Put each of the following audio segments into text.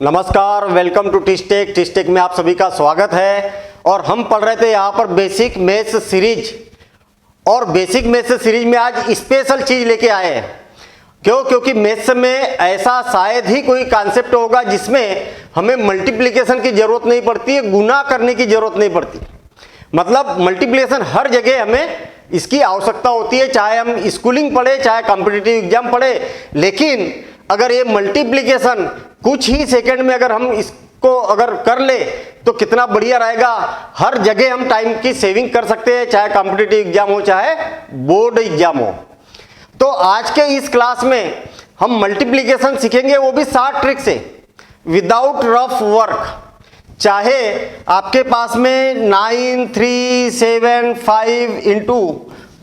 नमस्कार, welcome to टिस्टेक। टिस्टेक में आप सभी का स्वागत है। और हम पढ़ रहे थे यहाँ पर बेसिक मैथ्स सीरीज, और बेसिक मैथ्स सीरीज में आज स्पेशल चीज लेके आए हैं। क्यों? क्योंकि मैथ्स में ऐसा शायद ही कोई कॉन्सेप्ट होगा जिसमें हमें मल्टीप्लिकेशन की जरूरत नहीं पड़ती है, गुना करने की जरूरत नहीं पड़ती। मतलब मल्टीप्लिकेशन हर जगह हमें इसकी आवश्यकता होती है, चाहे हम स्कूलिंग पढ़े, चाहे कॉम्पिटिटिव एग्जाम पढ़े। लेकिन अगर ये मल्टीप्लिकेशन कुछ ही सेकंड में अगर हम इसको अगर कर ले तो कितना बढ़िया रहेगा। हर जगह हम टाइम की सेविंग कर सकते हैं, चाहे कॉम्पिटिटिव एग्जाम हो, चाहे बोर्ड एग्जाम हो। तो आज के इस क्लास में हम मल्टीप्लिकेशन सीखेंगे, वो भी 60 ट्रिक से, विदाउट रफ वर्क। चाहे आपके पास में 9, 3, 7, 5 इंटू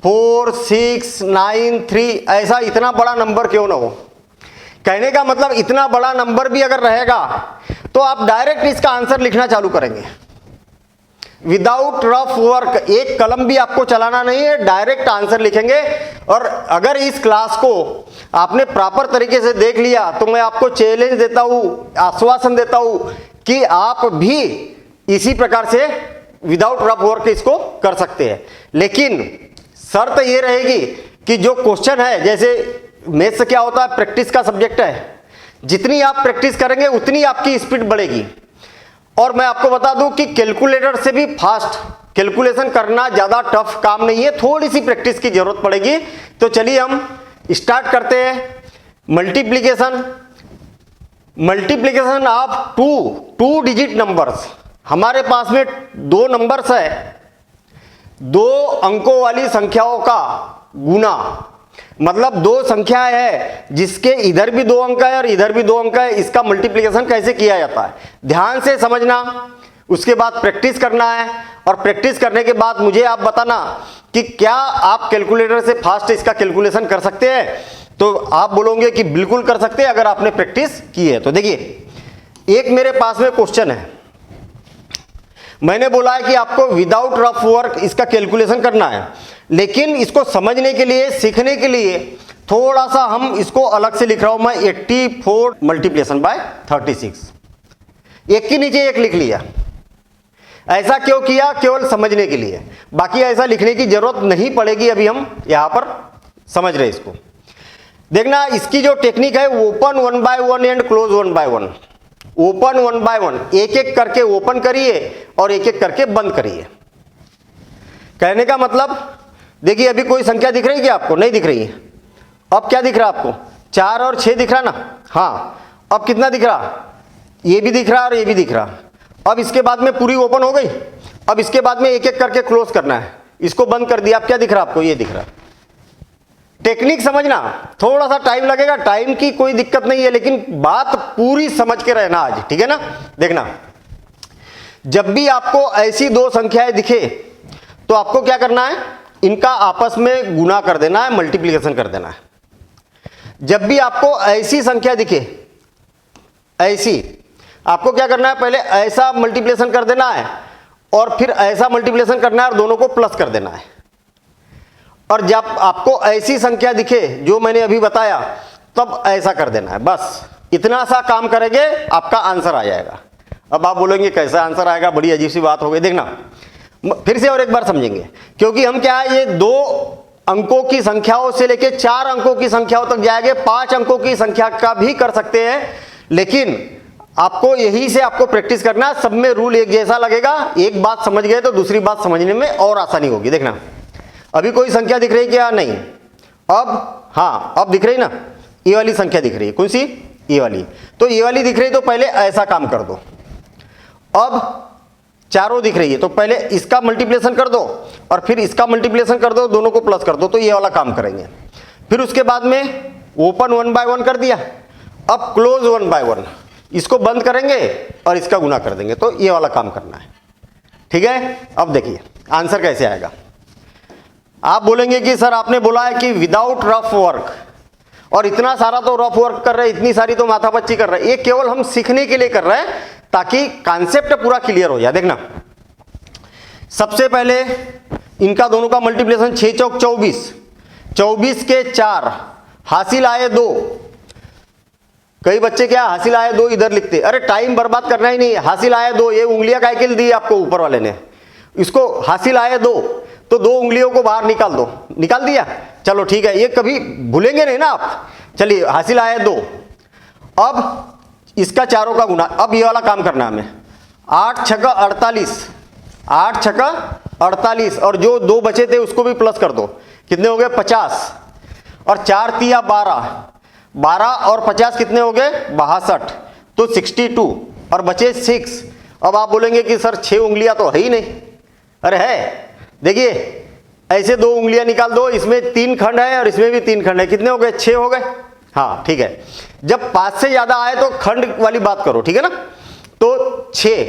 4, 6, 9, 3 ऐसा इतना बड़ा नंबर क्यों ना हो। कहने का मतलब इतना बड़ा नंबर भी अगर रहेगा तो आप डायरेक्ट इसका आंसर लिखना चालू करेंगे विदाउट रफ वर्क। एक कलम भी आपको चलाना नहीं है, डायरेक्ट आंसर लिखेंगे। और अगर इस क्लास को आपने प्रॉपर तरीके से देख लिया तो मैं आपको चैलेंज देता हूं, आश्वासन देता हूं कि आप भी इसी प्रकार से विदाउट रफ वर्क इसको कर सकते हैं। लेकिन शर्त यह रहेगी कि जो क्वेश्चन है, जैसे मैथ्स क्या होता है, प्रैक्टिस का सब्जेक्ट है। जितनी आप प्रैक्टिस करेंगे उतनी आपकी स्पीड बढ़ेगी। और मैं आपको बता दूं कि कैलकुलेटर से भी फास्ट कैलकुलेशन करना ज्यादा टफ काम नहीं है, थोड़ी सी प्रैक्टिस की जरूरत पड़ेगी। तो चलिए हम स्टार्ट करते हैं। Multiplication of two digit numbers. हमारे पास में दो नंबर्स है, दो अंकों वाली संख्याओं का गुना। मतलब दो संख्या है जिसके इधर भी दो अंक है और इधर भी दो अंक है, इसका मल्टीप्लिकेशन कैसे किया जाता है ध्यान से समझना। उसके बाद प्रैक्टिस करना है, और प्रैक्टिस करने के बाद मुझे आप बताना कि क्या आप कैलकुलेटर से फास्ट इसका कैलकुलेशन कर सकते हैं। तो आप बोलोगे कि बिल्कुल कर सकते हैं अगर आपने प्रैक्टिस की है। तो देखिए, एक मेरे पास में क्वेश्चन है, मैंने बोला है कि आपको विदाउट रफ वर्क इसका कैलकुलेशन करना है। लेकिन इसको समझने के लिए, सीखने के लिए थोड़ा सा हम इसको अलग से लिख रहा हूं मैं। 84 मल्टीप्लिकेशन बाय 36, एक के नीचे एक लिख लिया। ऐसा क्यों किया? केवल समझने के लिए, बाकी ऐसा लिखने की जरूरत नहीं पड़ेगी। अभी हम यहां पर समझ रहे इसको। देखना, इसकी जो टेक्निक है, open 1 by 1 and close 1 by 1। Open 1 by 1, एक एक करके ओपन करिए और एक एक करके बंद करिए। कहने का मतलब, देखिए अभी कोई संख्या दिख रही है क्या आपको? नहीं दिख रही है। अब क्या दिख रहा है आपको? 4 और 6 दिख रहा ना? हाँ। अब कितना दिख रहा? ये भी दिख रहा और ये भी दिख रहा। अब इसके बाद में पूरी ओपन हो गई। अब इसके बाद में एक एक करके क्लोज करना है। इसको बंद कर दिया। अब क्या दिख रहा आपको? ये दिख रहा। टेक्निक समझना, थोड़ा सा टाइम लगेगा, टाइम की कोई दिक्कत नहीं है, लेकिन बात पूरी समझ के रहना आज, ठीक है ना। देखना, जब भी आपको ऐसी दो संख्याएं दिखे तो आपको क्या करना है? इनका आपस में गुना कर देना है, मल्टीप्लिकेशन कर देना है। जब भी आपको ऐसी संख्या दिखे, ऐसी, आपको क्या करना है? पहले ऐसा मल्टीप्लिकेशन कर देना है और फिर ऐसा मल्टीप्लिकेशन करना है और दोनों को प्लस कर देना है। और जब आपको ऐसी संख्या दिखे जो मैंने अभी बताया, तब ऐसा कर देना है। बस इतना सा काम करेंगे, आपका आंसर आ जाएगा। अब आप बोलेंगे कैसा आंसर आएगा, बड़ी अजीब सी बात हो गई। देखना, फिर से और एक बार समझेंगे, क्योंकि हम क्या है, ये 2 अंकों की संख्याओं से लेके 4 अंकों की संख्याओं तक जाएंगे। 5 अंकों की संख्या का भी कर सकते हैं, लेकिन आपको यही से आपको प्रैक्टिस करना है। सब में रूल एक जैसा लगेगा। एक बात समझ गए तो दूसरी बात समझने में और आसानी होगी। देखना, अभी कोई संख्या दिख रही क्या? नहीं। अब हाँ, अब दिख रही ना, ये वाली संख्या दिख रही है। कौन सी? ये वाली। तो ये वाली दिख रही, तो पहले ऐसा काम कर दो। अब चारों दिख रही है, तो पहले इसका मल्टीप्लिकेशन कर दो और फिर इसका मल्टीप्लिकेशन कर दो, दोनों को प्लस कर दो। तो ये वाला काम करेंगे। फिर उसके बाद में ओपन 1 by 1 कर दिया। अब क्लोज 1 by 1, इसको बंद करेंगे और इसका गुना कर देंगे। तो ये वाला काम करना है, ठीक है। अब देखिए आंसर कैसे आएगा। आप बोलेंगे कि सर आपने बोला है कि विदाउट रफ वर्क, और इतना सारा तो रफ वर्क कर रहे हैं, इतनी सारी तो माथापच्ची कर रहे हैं। ये केवल हम सीखने के लिए कर रहे हैं ताकि कॉन्सेप्ट पूरा क्लियर हो जाए। देखना, सबसे पहले इनका दोनों का मल्टीप्लिकेशन 6 चौक 24, 24 के 4 हासिल आए 2, कई बच्चे क्या हासिल आया 2 इधर लिखते, अरे टाइम बर्बाद करना ही नहीं, हासिल आया 2, ये उंगलियां काय के लिए दी आपको ऊपर वाले ने, इसको हासिल आया 2 तो 2 उंगलियों को बाहर निकाल दो, निकाल दिया, चलो ठीक है, ये कभी भूलेंगे नहीं ना आप। चलिए हासिल आया 2, अब इसका चारों का गुना, अब ये वाला काम करना है हमें। 8 छक्का 48, 8 छक्का 48 और जो 2 बचे थे उसको भी प्लस कर दो, कितने हो गए 50, और 4 तिया 12, 12 और 50 कितने हो गए 62, तो 62 और बचे 6। अब आप बोलेंगे कि सर 6 उंगलियां तो है ही नहीं, अरे है, देखिए ऐसे 2 उंगलियां निकाल दो, इसमें 3 खंड है और इसमें भी 3 खंड है, कितने हो गए 6 हो गए। हाँ ठीक है, जब 5 से ज्यादा आए तो खंड वाली बात करो, ठीक है ना, तो 6।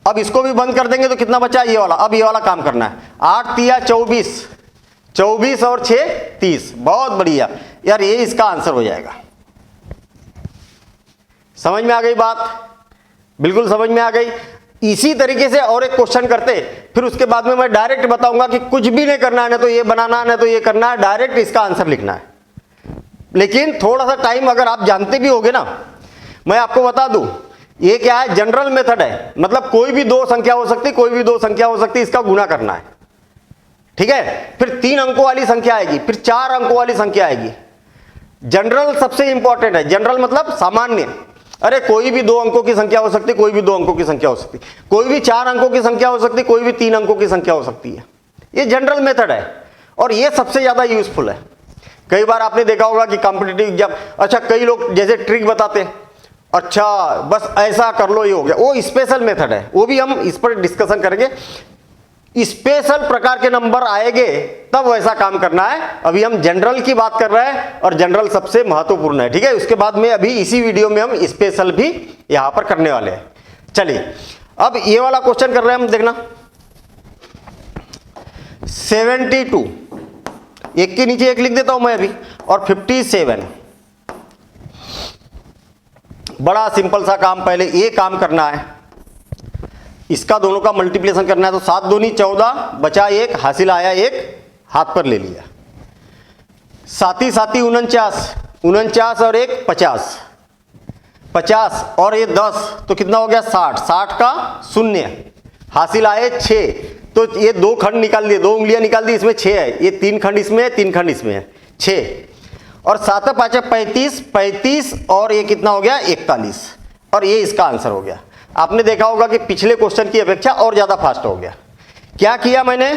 अब इसको भी बंद कर देंगे तो कितना बचा ये वाला, अब ये वाला काम करना है। 8 तिया 24, 24 और 6 30, बहुत बढ़िया यार, ये इसका आंसर हो जाएगा। समझ में आ गई बात, बिल्कुल समझ में आ गई। इसी तरीके से और एक क्वेश्चन करते, फिर उसके बाद में मैं डायरेक्ट बताऊंगा कि कुछ भी नहीं करना है, ना तो ये बनाना है ना तो ये करना है, डायरेक्ट इसका आंसर लिखना है। लेकिन थोड़ा सा टाइम अगर आप जानते भी होगे ना, मैं आपको बता दूं, ये क्या है जनरल मेथड है, मतलब कोई भी 2 संख्या हो सकती, कोई भी 2 संख्या हो सकती, इसका गुना करना है, ठीक है। फिर 3 अंकों वाली संख्या आएगी, फिर 4 अंकों वाली संख्या आएगी। जनरल सबसे इंपॉर्टेंट है, जनरल मतलब सामान्य, अरे कोई भी 2 अंकों की संख्या हो सकती, कोई भी 2 अंकों की संख्या हो सकती, कोई भी 4 अंकों की संख्या हो सकती, कोई भी 3 अंकों की संख्या हो सकती है। ये जनरल मेथड है और ये सबसे ज्यादा यूजफुल है। कई बार आपने देखा होगा कि कॉम्पिटिटिव एग्जाम, अच्छा कई लोग जैसे ट्रिक बताते, अच्छा बस ऐसा कर लो ये हो गया, वो स्पेशल मेथड है, वो भी हम इस पर डिस्कशन करेंगे। स्पेशल प्रकार के नंबर आएंगे तब वैसा काम करना है, अभी हम जनरल की बात कर रहे हैं और जनरल सबसे महत्वपूर्ण है, ठीक है। उसके बाद में अभी इसी वीडियो में हम स्पेशल भी यहां पर करने वाले हैं। चलिए अब ये वाला क्वेश्चन कर रहे हैं हम, देखना 72, एक के नीचे एक लिख देता हूं मैं अभी, और 57। बड़ा सिंपल सा काम, पहले ये काम करना है, इसका दोनों का मल्टीप्लिकेशन करना है, तो 7 दूनी 14, बचा 1, हासिल आया 1, हाथ पर ले लिया। 7 7 49, 49 और 1 50, 50 और ये 10 तो कितना हो गया 60, 60 का 0, हासिल आए 6, तो ये 2 खंड निकाल दिए, 2 उंगलियां निकाल दी, इसमें 6 है, ये 3 खंड इसमें है, 3 खंड इसमें है, 6 और 7 5 35, 35 और ये कितना हो गया 41, और ये इसका आंसर हो गया। आपने देखा होगा कि पिछले क्वेश्चन की अपेक्षा और ज्यादा फास्ट हो गया। क्या किया मैंने,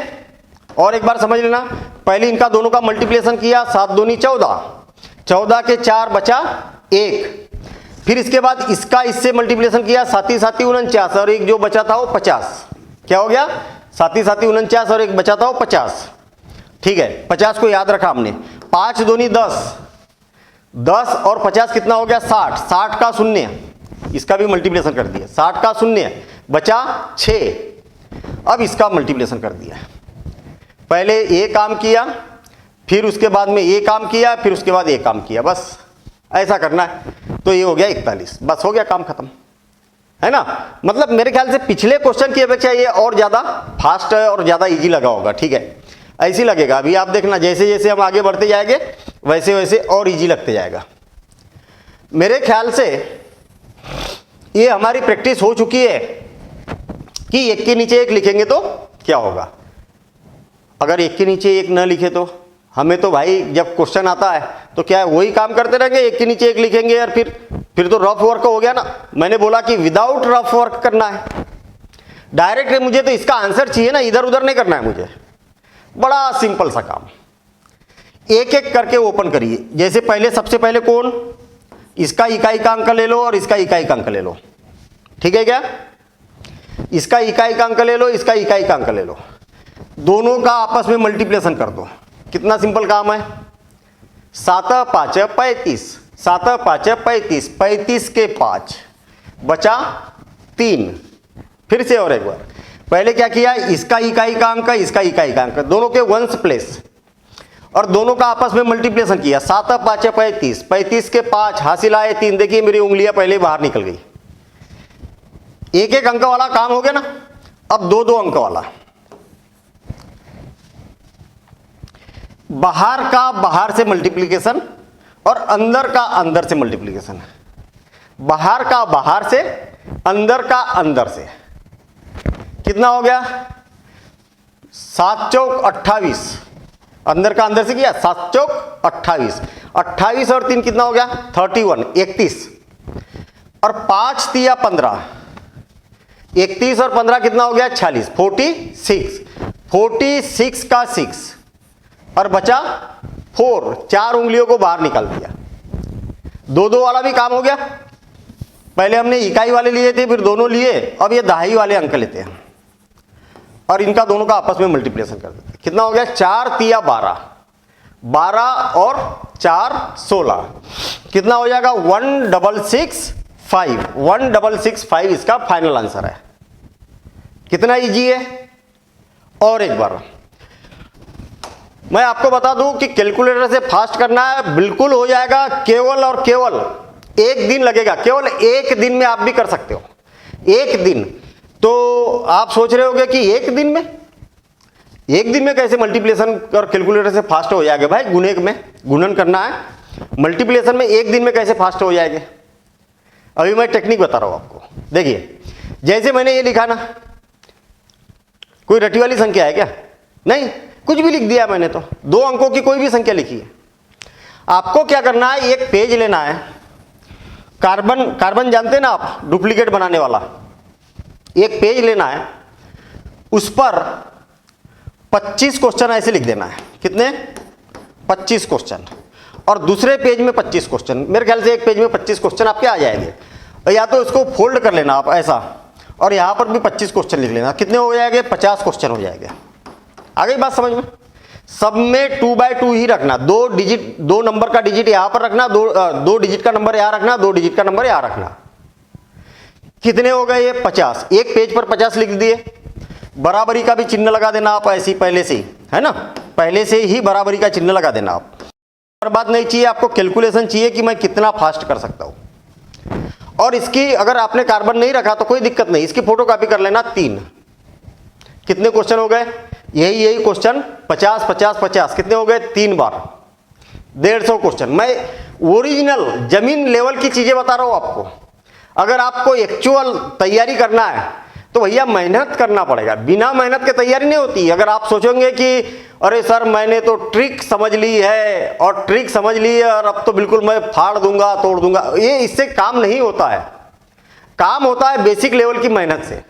और एक बार समझ लेना, पहले इनका दोनों का मल्टीप्लिकेशन किया, 7 दूनी 14, 14 के 4 बचा 1, फिर इसके बाद इसका इससे मल्टीप्लिकेशन किया, 7 7 49 और एक जो बचा था वो 50, क्या हो गया 7 7 49 और एक बचा था वो 50, ठीक है। 50 को याद रखा हमने, 5 दूनी 10, 10 और 50 कितना हो गया 60, 60 का 0, इसका भी मल्टीप्लिकेशन कर दिया, 60 का 0 बचा 6, अब इसका मल्टीप्लिकेशन कर दिया। पहले ये काम किया, फिर उसके बाद में ये काम किया, फिर उसके बाद ये काम किया, बस ऐसा करना है, तो ये हो गया 41, बस हो गया काम खत्म, है ना। मतलब मेरे ख्याल से पिछले क्वेश्चन की अपेक्षा ये और ज्यादा फास्ट है और ज्यादा इजी लगा होगा, ठीक है, ऐसी लगेगा। अभी आप देखना जैसे जैसे हम आगे बढ़ते जाएंगे वैसे वैसे और इजी लगते जाएगा। मेरे ख्याल से ये हमारी प्रैक्टिस हो चुकी है कि एक के नीचे एक लिखेंगे तो क्या होगा, अगर एक के नीचे एक न लिखे तो हमें तो भाई जब क्वेश्चन आता है तो क्या है वही काम करते रहेंगे, एक के नीचे एक लिखेंगे यार, फिर तो रफ वर्क हो गया ना। मैंने बोला कि विदाउट रफ वर्क करना है, डायरेक्ट मुझे तो इसका आंसर चाहिए ना, इधर उधर नहीं करना है मुझे, बड़ा सिंपल सा काम। एक एक करके ओपन करिए, जैसे पहले सबसे पहले कौन, इसका इकाई का अंक ले लो और इसका इकाई का अंक ले लो, ठीक है क्या, इसका इकाई का अंक ले लो, इसका इकाई का अंक ले लो, दोनों का आपस में मल्टीप्लिकेशन कर दो, कितना सिंपल काम है, 7 5 35, 7 5 35, 35 के 5 बचा 3, फिर से और एक बार, पहले क्या किया, इसका इकाई का अंक, इसका इकाई का अंक, दोनों के वंस प्लेस और दोनों का आपस में मल्टीप्लिकेशन किया, 7 5 35, 35 के 5 हासिल आए 3, देखिए मेरी उंगलियां पहले बाहर निकल गई, एक एक अंक वाला काम हो गया ना। अब 2 2 अंक वाला, बाहर का बाहर से मल्टीप्लिकेशन और अंदर का अंदर से मल्टीप्लीकेशन है, बाहर का बाहर से, अंदर का अंदर से। कितना हो गया? 7 चौक 28, अंदर का अंदर से किया 7 चौक 28, 28 और 3 कितना हो गया? 31, 31 और 5 तिया 15, 31 और 15 कितना हो गया? 46, 46, 46 का 6 और बचा 4, 4 उंगलियों को बाहर निकाल दिया। 2-2 वाला भी काम हो गया। पहले हमने इकाई वाले लिए थे, फिर दोनों लिए, अब ये दहाई वाले अंक लेते हैं और इनका दोनों का आपस में मल्टीप्लिकेशन कर देते हैं। कितना हो गया? 4 तिया 12, 12 और 4 16, कितना हो जाएगा? 1665, 1665 इसका फाइनल आंसर है। कितना इजी है। और एक बार मैं आपको बता दूं कि कैलकुलेटर से फास्ट करना है, बिल्कुल हो जाएगा, केवल और केवल 1 दिन लगेगा। केवल 1 दिन में आप भी कर सकते हो, 1 दिन। तो आप सोच रहे होंगे कि 1 दिन में कैसे मल्टीप्लिकेशन और कैलकुलेटर से फास्ट हो जाएगा? भाई गुणे में गुणन करना है, मल्टीप्लिकेशन में 1 दिन में कैसे फास्ट हो जाएंगे? अभी मैं टेक्निक बता रहा हूं आपको। देखिए, जैसे मैंने ये लिखा ना, कोई रटी वाली संख्या है क्या? नहीं, कुछ भी लिख दिया मैंने, तो 2 अंकों की कोई भी संख्या लिखी है। आपको क्या करना है? एक पेज लेना है, कार्बन जानते हैं ना आप, डुप्लीकेट बनाने वाला। एक पेज लेना है, उस पर 25 क्वेश्चन ऐसे लिख देना है। कितने? 25 क्वेश्चन। और दूसरे पेज में 25 क्वेश्चन। मेरे ख्याल से एक पेज में 25 क्वेश्चन आपके आ जाएंगे। या तो इसको फोल्ड कर लेना आप ऐसा, और यहां पर भी 25 क्वेश्चन लिख लेना। कितने हो जाएंगे? 50 क्वेश्चन हो जाएंगे। आ गई बात समझ में? सब में 2/2 ही रखना, 2 डिजिट, 2 नंबर का डिजिट यहां पर रखना, 2 डिजिट का नंबर यहां रखना, 2 डिजिट का नंबर यहां रखना। कितने हो गए? ये 50। एक पेज पर 50 लिख दिए। बराबरी का भी चिन्ह लगा देना आप, ऐसी पहले से ही, है ना, पहले से ही बराबरी का चिन्ह लगा देना आप। और बात नहीं चाहिए आपको, कैलकुलेशन चाहिए कि मैं कितना फास्ट कर सकता हूं। और इसकी अगर आपने कार्बन नहीं रखा तो कोई दिक्कत नहीं, इसकी फोटोकॉपी कर लेना 3। कितने क्वेश्चन हो गए? यही क्वेश्चन 50 50 50, कितने हो गए? 3 बार 150 क्वेश्चन। मैं ओरिजिनल जमीन लेवल की चीजें बता रहा हूं आपको। अगर आपको एक्चुअल तैयारी करना है तो भैया मेहनत करना पड़ेगा, बिना मेहनत के तैयारी नहीं होती। अगर आप सोचोगे कि अरे सर मैंने तो ट्रिक समझ ली है, और ट्रिक समझ ली है और अब तो बिल्कुल मैं फाड़ दूंगा तोड़ दूंगा, ये इससे काम नहीं होता है। काम होता है बेसिक लेवल की मेहनत से।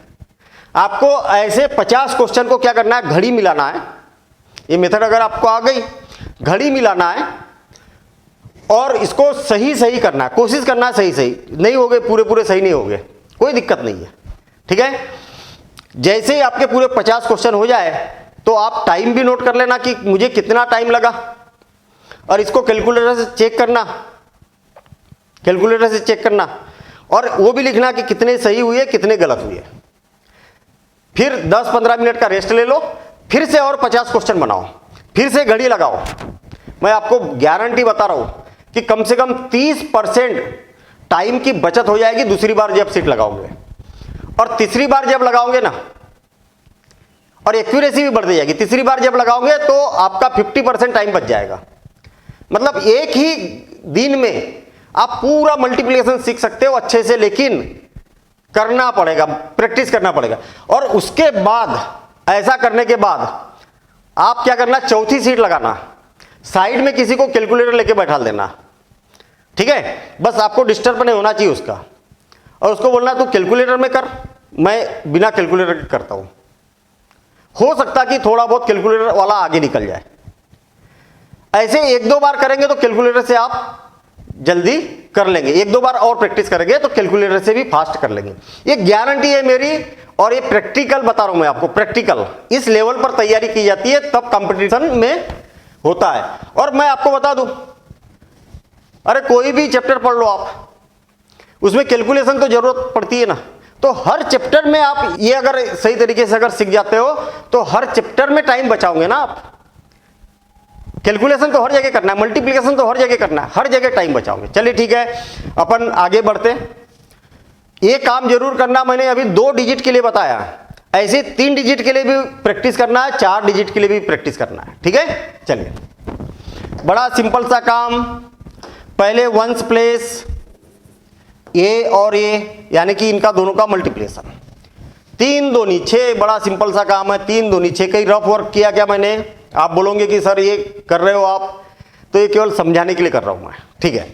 आपको ऐसे 50 क्वेश्चन को क्या करना है? घड़ी मिलाना है। ये मेथड अगर आपको आ गई, घड़ी मिलाना है और इसको सही सही करना है, कोशिश करना है सही सही। नहीं हो गए पूरे सही नहीं हो गए, कोई दिक्कत नहीं है, ठीक है। जैसे ही आपके पूरे 50 क्वेश्चन हो जाए तो आप टाइम भी नोट कर लेना कि मुझे कितना टाइम लगा, और इसको कैलकुलेटर से चेक करना, कैलकुलेटर से चेक करना, और वो भी लिखना कि कितने सही हुए कितने गलत हुए। फिर 10-15 मिनट का रेस्ट ले लो, फिर से और 50 क्वेश्चन बनाओ, फिर से घड़ी लगाओ। मैं आपको गारंटी बता रहा हूं कि कम से कम 30% टाइम की बचत हो जाएगी दूसरी बार जब सीट लगाओगे। और तीसरी बार जब लगाओगे ना, और एक्यूरेसी भी बढ़ जाएगी। तीसरी बार जब लगाओगे तो आपका 50% टाइम बच जाएगा। मतलब एक ही दिन में आप पूरा मल्टीप्लिकेशन सीख सकते हो अच्छे से, लेकिन करना पड़ेगा, प्रैक्टिस करना पड़ेगा। और उसके बाद, ऐसा करने के बाद आप क्या करना? चौथी सीट लगाना, साइड में किसी को कैलकुलेटर लेके बैठा देना, ठीक है। बस आपको डिस्टर्ब नहीं होना चाहिए उसका, और उसको बोलना तू कैलकुलेटर में कर, मैं बिना कैलकुलेटर के करता हूं। हो सकता कि थोड़ा बहुत कैलकुलेटर वाला आगे निकल जाए। ऐसे 1-2 बार करेंगे तो कैलकुलेटर से आप जल्दी कर लेंगे। 1-2 बार और प्रैक्टिस करेंगे तो कैलकुलेटर से भी फास्ट कर लेंगे। ये गारंटी है मेरी, और ये प्रैक्टिकल बता रहा हूं मैं आपको। प्रैक्टिकल इस लेवल पर तैयारी की जाती है, तब कंपटीशन में होता है। और मैं आपको बता दूं, अरे कोई भी चैप्टर पढ़ लो आप, उसमें कैलकुलेशन तो जरूरत पड़ती है ना। तो हर चैप्टर में आप ये अगर सही तरीके से अगर सीख जाते हो तो हर चैप्टर में टाइम बचाओगे ना आप। कैलकुलेशन तो हर जगह करना है, मल्टीप्लिकेशन तो हर जगह करना है, हर जगह टाइम बचाओगे। चलिए ठीक है, अपन आगे बढ़ते। ये काम जरूर करना, मैंने अभी 2 डिजिट के लिए बताया, ऐसे 3 डिजिट के लिए भी प्रैक्टिस करना है, 4 डिजिट के लिए भी प्रैक्टिस करना है, ठीक है। चलिए, बड़ा सिंपल सा काम, पहले वंस प्लेस ए और ए, यानी कि इनका दोनों का मल्टीप्लिकेशन। 3 दूनी 6, बड़ा सिंपल सा काम है। 3 दूनी 6, कहीं रफ वर्क किया क्या मैंने? आप बोलोगे कि सर ये कर रहे हो आप, तो ये केवल समझाने के लिए कर रहा हूं मैं, ठीक है।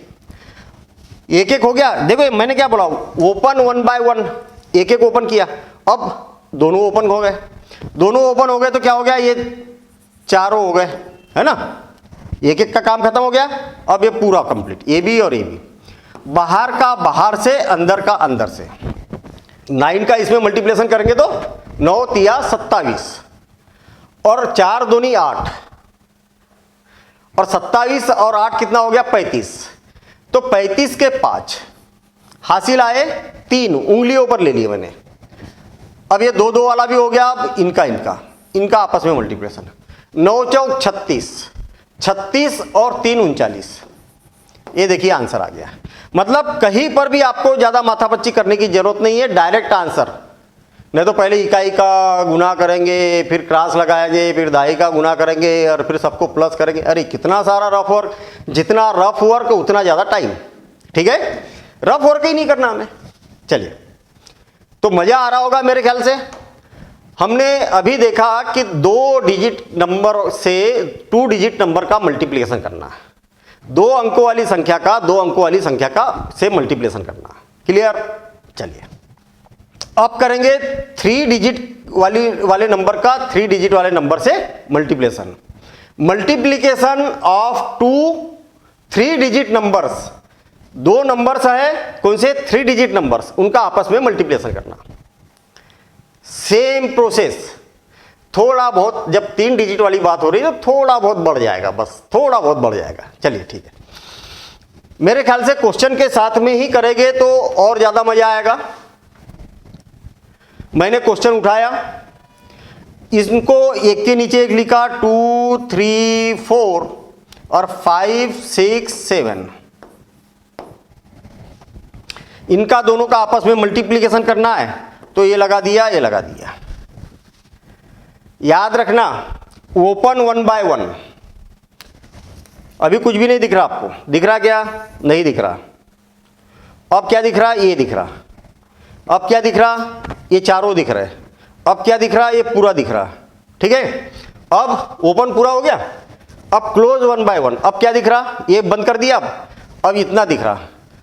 एक एक हो गया। देखो मैंने क्या बोला, ओपन 1 बाय 1, एक एक ओपन किया। अब दोनों ओपन हो गए, दोनों ओपन हो गए तो क्या हो गया, ये चारों हो गए, है ना। एक एक का काम खत्म हो गया। अब ये पूरा कंप्लीट, ए बी और ए बी, बाहर का बाहर से, अंदर का अंदर से। 9 का इसमें मल्टीप्लिकेशन करेंगे तो 9 तिया 27 और 4 दूनी 8 और 27 और 8 कितना हो गया 35। तो 35 के 5 हासिल आए 3, उंगलियों पर ले लिए मैंने। अब ये 2 2 वाला भी हो गया। अब इनका आपस में मल्टीप्लिकेशन, 9 चौक 36, 36 और 3 39। ये देखिए आंसर आ गया। मतलब कहीं पर भी आपको ज्यादा माथापच्ची करने की जरूरत नहीं है, डायरेक्ट आंसर। नहीं तो पहले इकाई का गुना करेंगे, फिर क्रॉस लगाएंगे, फिर दहाई का गुना करेंगे और फिर सबको प्लस करेंगे। अरे कितना सारा रफ वर्क, जितना रफ वर्क उतना ज्यादा टाइम, ठीक है। रफ वर्क ही नहीं करना हमें। चलिए, तो मजा आ रहा होगा मेरे ख्याल से। हमने अभी देखा कि 2 डिजिट नंबर से 2 डिजिट नंबर का मल्टीप्लिकेशन करना है, 2 अंकों वाली संख्या का 2 अंकों वाली संख्या का से मल्टीप्लिकेशन करना। क्लियर? चलिए, अब करेंगे 3 डिजिट वाले नंबर का 3 डिजिट वाले नंबर से multiplication. Multiplication of 2 3 digit numbers, 2 numbers है कौन से 3 डिजिट नंबर्स, उनका आपस में मल्टीप्लिकेशन करना। सेम प्रोसेस, थोड़ा बहुत, जब 3 डिजिट वाली बात हो रही है तो थोड़ा बहुत बढ़ जाएगा, बस थोड़ा बहुत बढ़ जाएगा। चलिए ठीक है, मेरे ख्याल से क्वेश्चन के साथ में ही करेंगे तो और ज्यादा मजा आएगा। मैंने क्वेश्चन उठाया, इनको एक के नीचे एक लिखा, 2 3 4 और 5 6 7। इनका दोनों का आपस में मल्टीप्लिकेशन करना है, तो ये लगा दिया, ये लगा दिया। याद रखना, ओपन 1 बाय 1। अभी कुछ भी नहीं दिख रहा आपको, दिख रहा क्या? नहीं दिख रहा। अब क्या दिख रहा? ये दिख रहा। अब क्या दिख रहा? ये चारों दिख रहे। अब क्या दिख रहा? ये पूरा दिख रहा, ठीक है। अब ओपन पूरा हो गया। अब क्लोज 1 बाय 1। अब क्या दिख रहा? ये बंद कर दिया। अब इतना दिख रहा।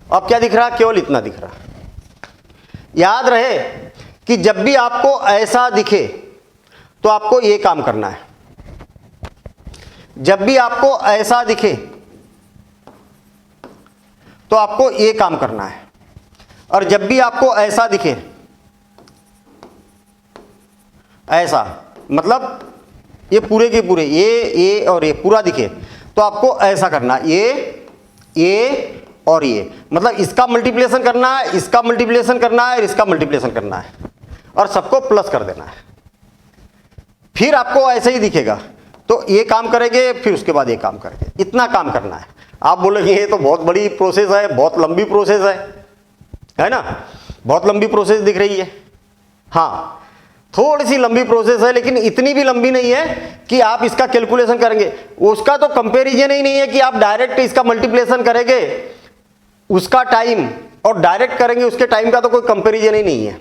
अब क्या दिख रहा? केवल इतना दिख रहा। याद रहे कि जब भी आपको ऐसा दिखे तो आपको ये काम करना है। जब भी आपको ऐसा दिखे तो आपको ये काम करना है, और जब भी आपको ऐसा दिखे, ऐसा मतलब ये पूरे के पूरे, ये और ये पूरा दिखे, तो आपको ऐसा करना, ये और ये, मतलब इसका मल्टीप्लिकेशन करना है, इसका मल्टीप्लिकेशन करना है और इसका मल्टीप्लिकेशन करना है, और सबको प्लस कर देना है। फिर आपको ऐसे ही दिखेगा, तो ये काम करेंगे, फिर उसके बाद ये काम करेंगे, इतना काम करना है। आप बोलेंगे ये तो बहुत बड़ी प्रोसेस है, बहुत लंबी प्रोसेस है ना, बहुत लंबी प्रोसेस दिख रही है। हाँ, थोड़ी सी लंबी प्रोसेस है, लेकिन इतनी भी लंबी नहीं है कि आप इसका कैलकुलेशन करेंगे, उसका तो कंपैरिजन ही नहीं है कि आप डायरेक्ट इसका मल्टीप्लिकेशन करेंगे, उसका टाइम और डायरेक्ट करेंगे उसके टाइम का तो कोई कंपैरिजन ही नहीं है,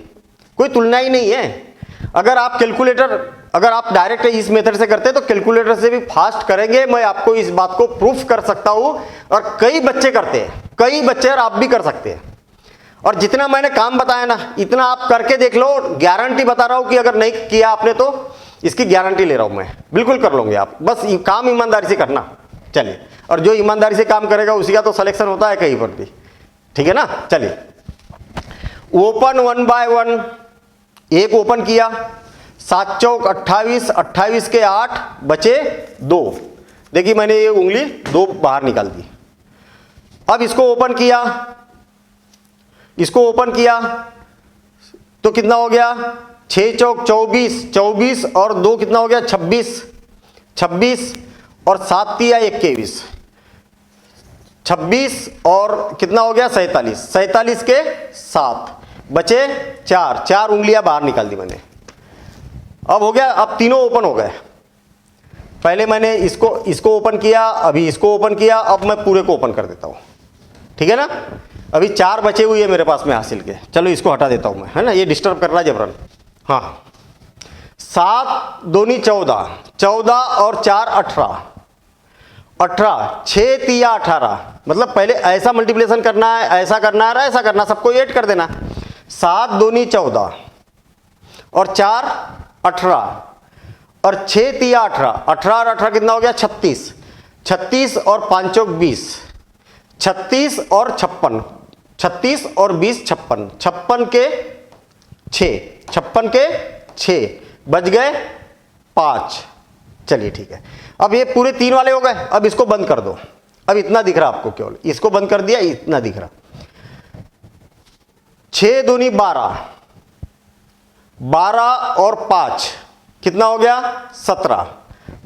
कोई तुलना ही नहीं है। अगर आप डायरेक्ट इस मेथड से करते हैं तो कैलकुलेटर से भी फास्ट करेंगे, मैं आपको इस बात को प्रूफ कर सकता हूं, और कई बच्चे करते हैं, कई बच्चे, और आप भी कर सकते हैं। और जितना मैंने काम बताया ना, इतना आप करके देख लो, गारंटी बता रहा हूं कि अगर नहीं किया आपने तो इसकी गारंटी ले रहा हूं मैं, बिल्कुल कर लोगे आप, बस काम ईमानदारी से करना। चलिए, और जो ईमानदारी से काम करेगा उसी का तो सिलेक्शन होता है कहीं पर भी, ठीक है ना। चलिए, ओपन 1 बाय 1, एक ओपन किया, 7 चौक 28, 28 के 8 बचे 2। देखिए मैंने ये उंगली 2 बाहर निकाल दी। अब इसको ओपन किया, इसको ओपन किया तो कितना हो गया, 6 चौक 24, 24 और 2 कितना हो गया 26, 26 और 7 तिया 21, 26 और कितना हो गया 47, 47 के 7 बचे 4, 4 उंगलियां बाहर निकाल दी मैंने। अब हो गया, अब तीनों ओपन हो गए। पहले मैंने इसको ओपन किया, अभी इसको ओपन किया, अब मैं पूरे को ओपन कर देता हूं। ठीक है ना। अभी 4 बचे हुए हैं मेरे पास में हासिल के, चलो इसको हटा देता हूँ मैं, है ना, ये डिस्टर्ब कर रहा है जबरन। हाँ, 7 दूनी 14, 14 और 4 18, 18, 6 तिया 18, मतलब पहले ऐसा मल्टीप्लिकेशन करना है, ऐसा करना है, ऐसा करना, सबको ऐड कर देना। 7 दूनी 14 और 4 18 और 6 तिया 18, 18 और 18 कितना हो गया 36, 36 और 5 चौक 20, 36 और 56, 36 और 20 56, 56 के 6, 56 के 6 बच गए 5। चलिए ठीक है, अब ये पूरे 3 वाले हो गए। अब इसको बंद कर दो, अब इतना दिख रहा आपको, केवल इसको बंद कर दिया, इतना दिख रहा। 6 दूनी 12, 12 और 5 कितना हो गया 17,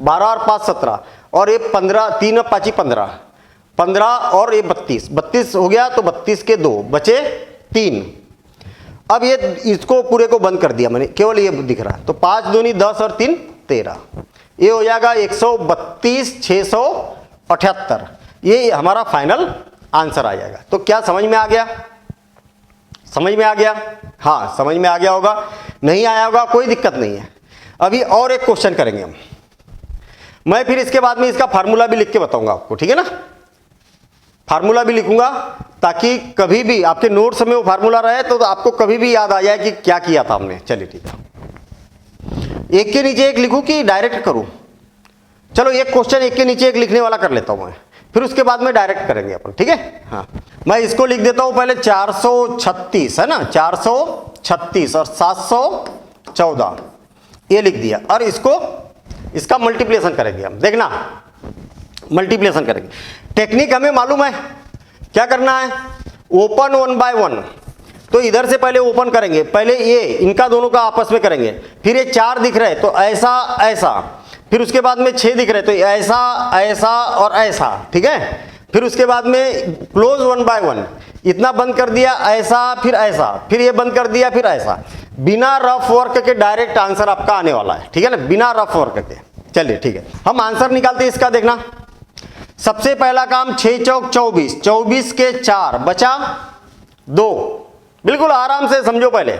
12 और 5 17, और ये 15, 3 और 5 15, 15 और ये 32, 32 हो गया, तो 32 के 2 बचे 3। अब ये इसको पूरे को बंद कर दिया मैंने, केवल ये दिख रहा है, तो 5 दूनी 10 और 3 13, ये हो जाएगा 132 678, ये हमारा फाइनल आंसर आ जाएगा। तो क्या समझ में आ गया? समझ में आ गया? हाँ समझ में आ गया होगा, नहीं आया होगा कोई दिक्कत नहीं है। अभी और एक क्वेश्चन करेंगे हम, मैं फिर इसके बाद में इसका फार्मूला भी लिख के बताऊंगा आपको, ठीक है ना, फार्मूला भी लिखूंगा ताकि कभी भी आपके नोट्स में वो फार्मूला रहे तो आपको कभी भी याद आ जाए कि क्या किया था हमने। चलिए ठीक है, एक के नीचे एक लिखूं कि डायरेक्ट करूं? चलो एक क्वेश्चन एक के नीचे एक लिखने वाला कर लेता हूं मैं, फिर उसके बाद में डायरेक्ट करेंगे अपन, ठीक है। हाँ मैं इसको लिख देता हूं पहले, 436 है ना, 436 और 714 ये लिख दिया, और इसका मल्टीप्लिकेशन करेंगे हम, देखना मल्टीप्लिकेशन करेंगे। टेक्निक हमें मालूम है, क्या करना है, ओपन 1 बाय 1, तो इधर से पहले ओपन करेंगे, पहले ये इनका दोनों का आपस में करेंगे, फिर ये 4 दिख रहे तो ऐसा ऐसा, फिर उसके बाद में 6 दिख रहे तो ऐसा ऐसा और ऐसा, ठीक है। फिर उसके बाद में क्लोज 1 बाय 1, इतना बंद कर दिया, ऐसा फिर ऐसा, फिर ये बंद कर दिया, फिर ऐसा, बिना रफ वर्क के डायरेक्ट आंसर आपका आने वाला है, ठीक है ना, बिना रफ वर्क के। चलिए ठीक है, हम आंसर निकालते हैं इसका, देखना। सबसे पहला काम 6 चौक 24, 24 के 4 बचा 2, बिल्कुल आराम से समझो पहले,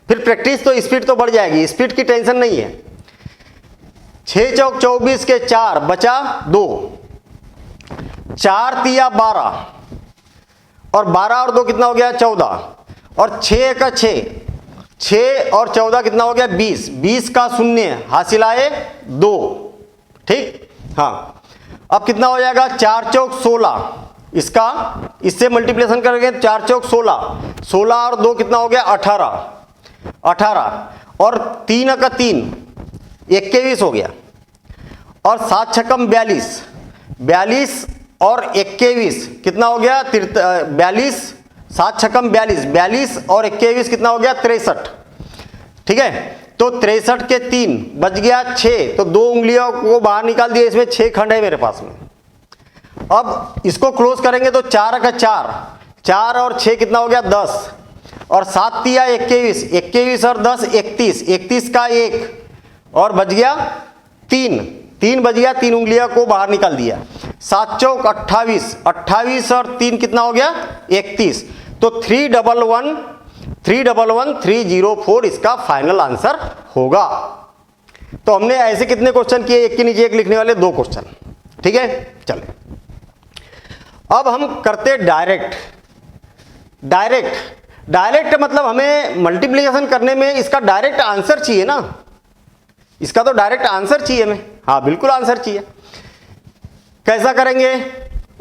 फिर प्रैक्टिस तो स्पीड तो बढ़ जाएगी, स्पीड की टेंशन नहीं है। 6 चौक 24 के 4 बचा 2, 4 तिया 12 और 12 और 2 कितना हो गया 14, और 6 का 6 और 14 कितना हो गया 20, 20 का 0 हासिल आए 2, ठीक। हाँ अब कितना हो जाएगा 4 चौक 16, इसका इससे मल्टीप्लिकेशन करेंगे, 4 चौक 16, 16 और 2 कितना हो गया 18, 18 और 3 का 3 21 हो गया, और 7 छक्कम 42, 42 और 21 कितना हो गया 42, 7 छक्कम 42, 42 और 21 कितना हो गया 63, ठीक है। तो 63 के 3 बच गया 6, तो 2 उंगलियों को बाहर निकाल दिया, इसमें 6 खंड है मेरे पास में। अब इसको क्लोज करेंगे तो 4 का 4, 4 और 6 कितना हो गया 10, और 7 तिया 21, 21 और 10 31, 31 का 1 और बच गया 3, 3 बच गया, 3 उंगलियों को बाहर निकाल दिया। 7 चौक 28, 28 और 3 कितना हो गया 31, तो 311 इसका फाइनल आंसर होगा। तो हमने ऐसे कितने क्वेश्चन किए, एक के नीचे एक लिखने वाले 2 क्वेश्चन, ठीक है। चले अब हम करते डायरेक्ट। डायरेक्ट मतलब हमें मल्टीप्लिकेशन करने में इसका डायरेक्ट आंसर चाहिए ना, इसका तो डायरेक्ट आंसर चाहिए हमें, हाँ बिल्कुल आंसर चाहिए। कैसा करेंगे,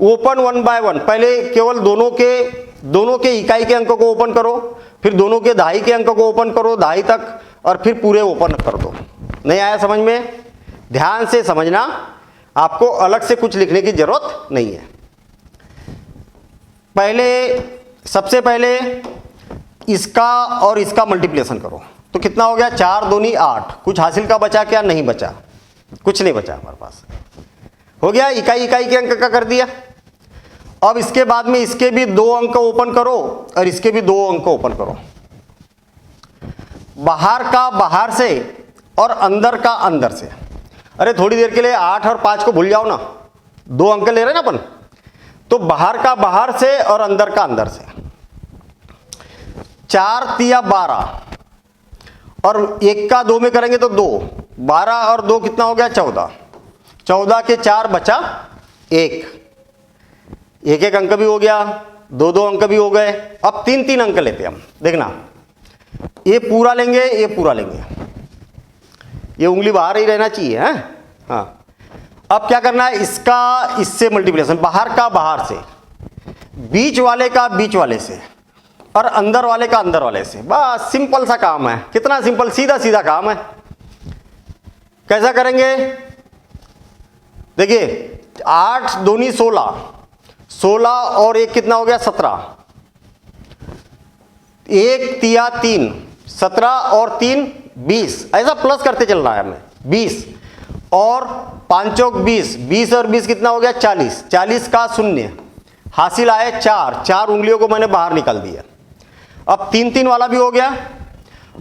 ओपन 1 बाय 1, पहले केवल दोनों के इकाई के अंक को ओपन करो, फिर दोनों के दहाई के अंक को ओपन करो दहाई तक, और फिर पूरे ओपन कर दो। नहीं आया समझ में, ध्यान से समझना, आपको अलग से कुछ लिखने की जरूरत नहीं है। सबसे पहले इसका और इसका मल्टीप्लिकेशन करो, तो कितना हो गया 4 दूनी 8, कुछ हासिल का बचा क्या, नहीं बचा, कुछ नहीं बचा हमारे पास, हो गया इकाई के अंक का कर दिया। अब इसके बाद में इसके भी 2 अंक ओपन करो और इसके भी 2 अंक ओपन करो, बाहर का बाहर से और अंदर का अंदर से। अरे थोड़ी देर के लिए 8 और 5 को भूल जाओ ना, 2 अंक ले रहे ना अपन, तो बाहर का बाहर से और अंदर का अंदर से। 4 तिया 12 और 1 का 2 में करेंगे तो 2, 12 और 2 कितना हो गया 14, 14 के 4 बचा 1, एक एक अंक भी हो गया, 2 अंक भी हो गए। अब 3 अंक लेते हैं हम, देखना ये पूरा लेंगे, ये पूरा लेंगे, ये उंगली बाहर ही रहना चाहिए है। हाँ, अब क्या करना है, इसका इससे मल्टीप्लिकेशन, बाहर का बाहर से, बीच वाले का बीच वाले से और अंदर वाले का अंदर वाले से। बस सिंपल सा काम है, कितना सिंपल, सीधा सीधा काम है। कैसा करेंगे, देखिए 8 दूनी 16, 16 और 1 कितना हो गया 17, 1 तिया 3, 17 और 3 20, ऐसा प्लस करते चलना है हमें। 20 और 5 चौक 20, 20 और 20 कितना हो गया 40, 40 का 0, हासिल आए 4, 4 उंगलियों को मैंने बाहर निकाल दिया। अब 3 वाला भी हो गया,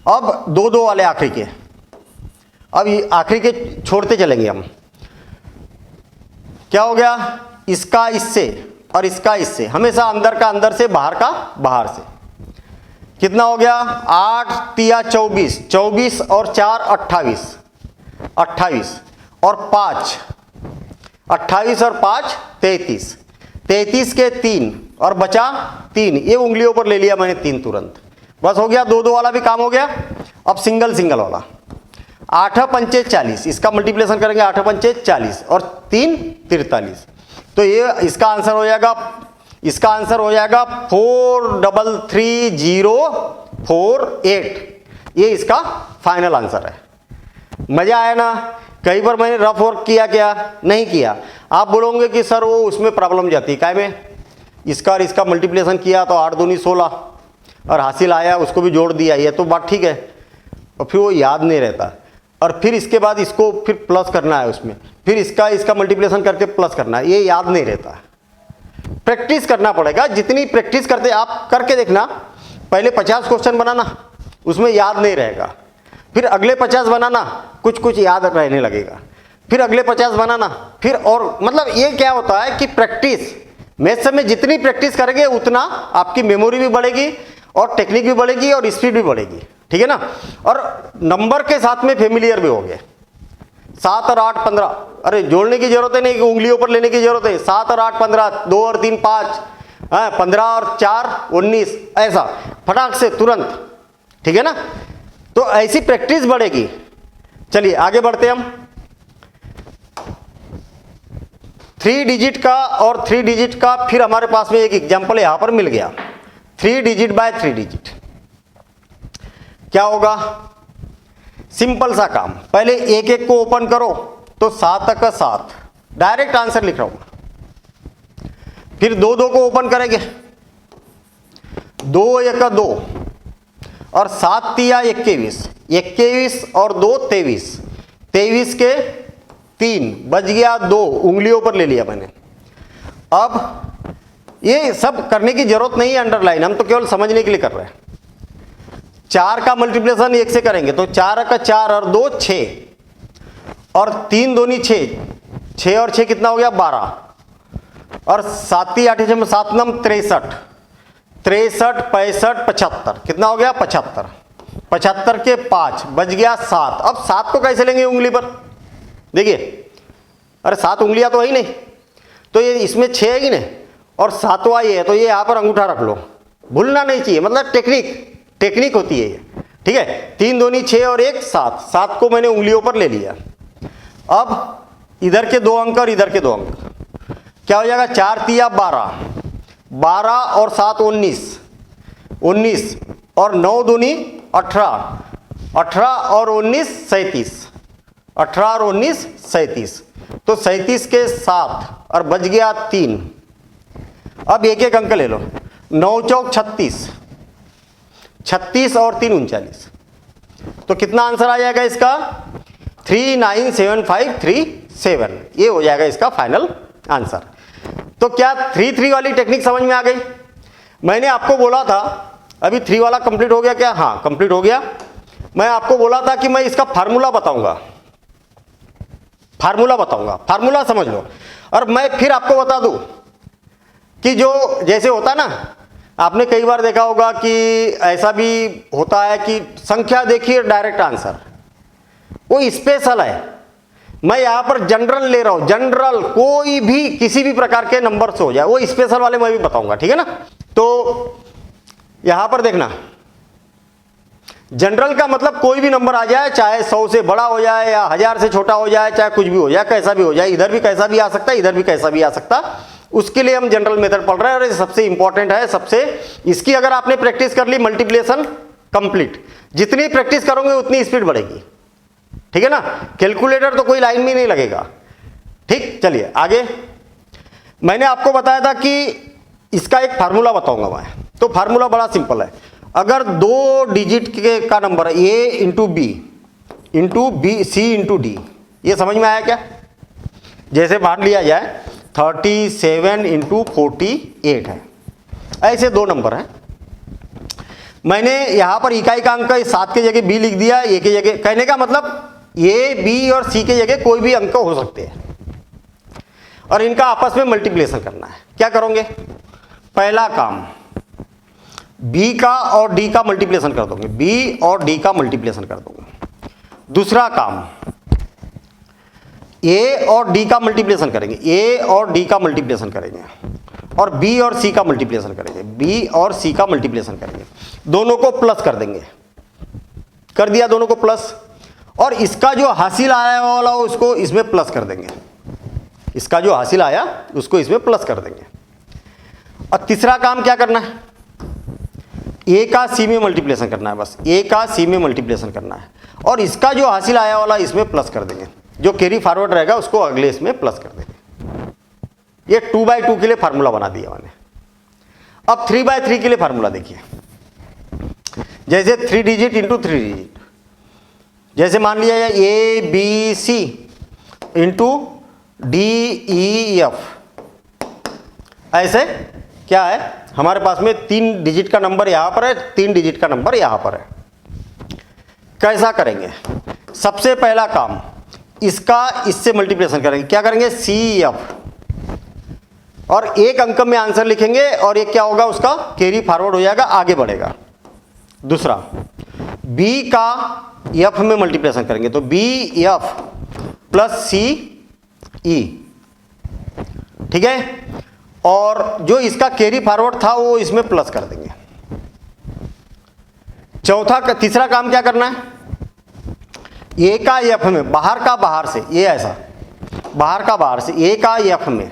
अब 2 वाले आखिरी के, अब ये आखिरी के छोड़ते चलेंगे हम। क्या हो गया, इसका इससे और इसका इससे, हमेशा अंदर का अंदर से बाहर का बाहर से। कितना हो गया 8 तिया 24, 24 और 4 28, 28 और 5, 28 और 5 33, 33 के 3 और बचा 3, ये उंगलियों पर ले लिया मैंने 3 तुरंत, बस हो गया। 2 वाला भी काम हो गया। अब सिंगल सिंगल वाला, 8 पंचे 40, इसका मल्टीप्लिकेशन करेंगे 8 पंचे 40 और 3 43, तो ये इसका आंसर हो जाएगा, इसका आंसर हो जाएगा 433,048, ये इसका फाइनल आंसर है। मजा आया ना। कई बार मैंने रफ वर्क किया क्या, नहीं किया। आप बोलोगे कि सर वो उसमें प्रॉब्लम जाती है, काय में, इसका और इसका मल्टीप्लिकेशन किया तो 8 दूनी 16 और हासिल आया, उसको भी जोड़ दिया, ये तो बात ठीक है, और फिर वो याद नहीं रहता। और फिर इसके बाद इसको फिर प्लस करना है उसमें, फिर इसका इसका मल्टीप्लिकेशन करके प्लस करना है, ये याद नहीं रहता। प्रैक्टिस करना पड़ेगा, जितनी प्रैक्टिस करते आप करके देखना। पहले 50 क्वेश्चन बनाना, उसमें याद नहीं रहेगा, फिर अगले 50 बनाना, कुछ कुछ याद रहने लगेगा, फिर अगले 50 बनाना, फिर और मतलब ये क्या होता है कि प्रैक्टिस, मैथ्स में जितनी प्रैक्टिस करेंगे उतना आपकी मेमोरी भी बढ़ेगी और टेक्निक भी बढ़ेगी और स्पीड भी बढ़ेगी, ठीक है ना। और नंबर के साथ में फेमिलियर भी हो गए। 7 और 8 15, अरे जोड़ने की जरूरत है नहीं, उंगलियों पर लेने की जरूरत है। 7 और 8 15, 2 और 3 5, 15 और 4 19, ऐसा फटाक से तुरंत, ठीक है ना। तो ऐसी प्रैक्टिस बढ़ेगी। चलिए आगे बढ़ते हम। 3 डिजिट का और 3 डिजिट का फिर हमारे पास में एक एग्जाम्पल यहां पर मिल गया। 3 डिजिट बाय 3 डिजिट क्या होगा, सिंपल सा काम। पहले एक एक को ओपन करो तो 7 का 7, डायरेक्ट आंसर लिख रहा हूं। फिर 2 को ओपन करेंगे, 2 1 का 2 और 7 तिया 21, 21 और 2 23, 23 के 3 बच गया 2, उंगलियों पर ले लिया मैंने। अब ये सब करने की जरूरत नहीं है अंडरलाइन, हम तो केवल समझने के लिए कर रहे हैं। 4 का मल्टीप्लिकेशन 1 से करेंगे तो 4 का 4 और 2 6 और 3 दूनी 6, 6 और 6 कितना हो गया 12 और 7 8 7 नम 63, 63 65 75 कितना हो गया 75, 75 के 5 बच गया 7। अब 7 को कैसे लेंगे उंगली पर, देखिए, अरे 7 उंगलियां तो है ही नहीं, तो ये इसमें 6 है ही नहीं और 7वां ये है, तो ये यहां पर अंगूठा रख लो, भूलना नहीं चाहिए, मतलब टेक्निक होती है ये, ठीक है। 3 दूनी 6 और 1 7, 7 को मैंने उंगलियों पर ले लिया। अब इधर के 2 अंक और इधर के 2 अंक क्या हो जाएगा, 4 तिया 12, 12 और 7 19, 19 और 9 दूनी 18, 18 और 19 37, 18 और 19 37, तो 37 के 7 और बच गया 3। अब एक एक अंक ले लो, 9 चौक 36, 36 और 3 39, तो कितना आंसर आ जाएगा इसका 397537, ये हो जाएगा इसका फाइनल आंसर। तो क्या 3 3 वाली टेक्निक समझ में आ गई। मैंने आपको बोला था अभी 3 वाला कंप्लीट हो गया क्या, हाँ कंप्लीट हो गया। मैं आपको बोला था कि मैं इसका फार्मूला बताऊंगा, फार्मूला समझ लो। और मैं फिर आपको बता दूं कि जो जैसे होता ना, आपने कई बार देखा होगा कि ऐसा भी होता है कि संख्या देखिए डायरेक्ट आंसर, वो स्पेशल है। मैं यहां पर जनरल ले रहा हूं, जनरल कोई भी किसी भी प्रकार के नंबर से हो जाए, वो स्पेशल वाले मैं भी बताऊंगा, ठीक है ना। तो यहां पर देखना, जनरल का मतलब कोई भी नंबर आ जाए, चाहे 100 से बड़ा हो जाए या 1000 से छोटा हो जाए, चाहे कुछ भी हो जाए, कैसा भी हो जाए, इधर भी कैसा भी आ सकता है, इधर भी कैसा भी आ सकता, उसके लिए हम जनरल मेथड पढ़ रहे हैं और ये सबसे इंपॉर्टेंट है। सबसे इसकी अगर आपने प्रैक्टिस कर ली, मल्टीप्लिकेशन कंप्लीट, जितनी प्रैक्टिस करोगे उतनी स्पीड बढ़ेगी, ठीक है ना। कैलकुलेटर तो कोई लाइन में नहीं लगेगा, ठीक। चलिए आगे, मैंने आपको बताया था कि इसका एक फार्मूला बताऊंगा मैं, तो फार्मूला बड़ा सिंपल है। अगर 2 डिजिट का नंबर है, A into B C into D, ये समझ में आया क्या। जैसे मान लिया जाए 37 इंटू 48 है, ऐसे 2 नंबर है। मैंने यहां पर इकाई का अंक 7 की जगह बी लिख दिया, ए की जगह, कहने का मतलब ए बी और सी की जगह कोई भी अंक हो सकते हैं और इनका आपस में मल्टीप्लिकेशन करना है। क्या करोगे, पहला काम बी का और डी का मल्टीप्लिकेशन कर दोगे, बी और डी का मल्टीप्लिकेशन कर दोगे। दूसरा काम ए और डी का मल्टीप्लिकेशन करेंगे, ए और डी का मल्टीप्लिकेशन करेंगे, और बी और सी का मल्टीप्लिकेशन करेंगे, बी और सी का मल्टीप्लिकेशन करेंगे, दोनों को प्लस कर देंगे। कर दिया दोनों को प्लस, और इसका जो हासिल आया वाला उसको इसमें प्लस कर देंगे, इसका जो हासिल आया उसको इसमें प्लस कर देंगे। और तीसरा काम क्या करना है, ए का सी में मल्टीप्लिकेशन करना है, बस ए का सी में मल्टीप्लिकेशन करना है, और इसका जो हासिल आया वाला इसमें प्लस कर देंगे, जो कैरी फॉरवर्ड रहेगा उसको अगले इसमें प्लस कर देंगे। ये 2/2 के लिए फार्मूला बना दिया मैंने। अब 3/3 के लिए फार्मूला देखिए, जैसे 3 डिजिट इंटू 3 डिजिट, जैसे मान लिया जाए A B C into D E F, ऐसे क्या है हमारे पास में 3 डिजिट का नंबर यहां पर है, 3 डिजिट का नंबर यहां पर है। कैसा करेंगे, सबसे पहला काम इसका इससे मल्टीप्लिकेशन करेंगे, क्या करेंगे सी एफ, और एक अंक में आंसर लिखेंगे और ये क्या होगा उसका कैरी फॉरवर्ड हो जाएगा, आगे बढ़ेगा। दूसरा बी का एफ में मल्टीप्लिकेशन करेंगे, तो बी एफ प्लस सी ई, ठीक है, और जो इसका कैरी फॉरवर्ड था वो इसमें प्लस कर देंगे। तीसरा काम क्या करना है, ए का एफ में बाहर का बाहर से, ये ऐसा बाहर का बाहर से ए का एफ में,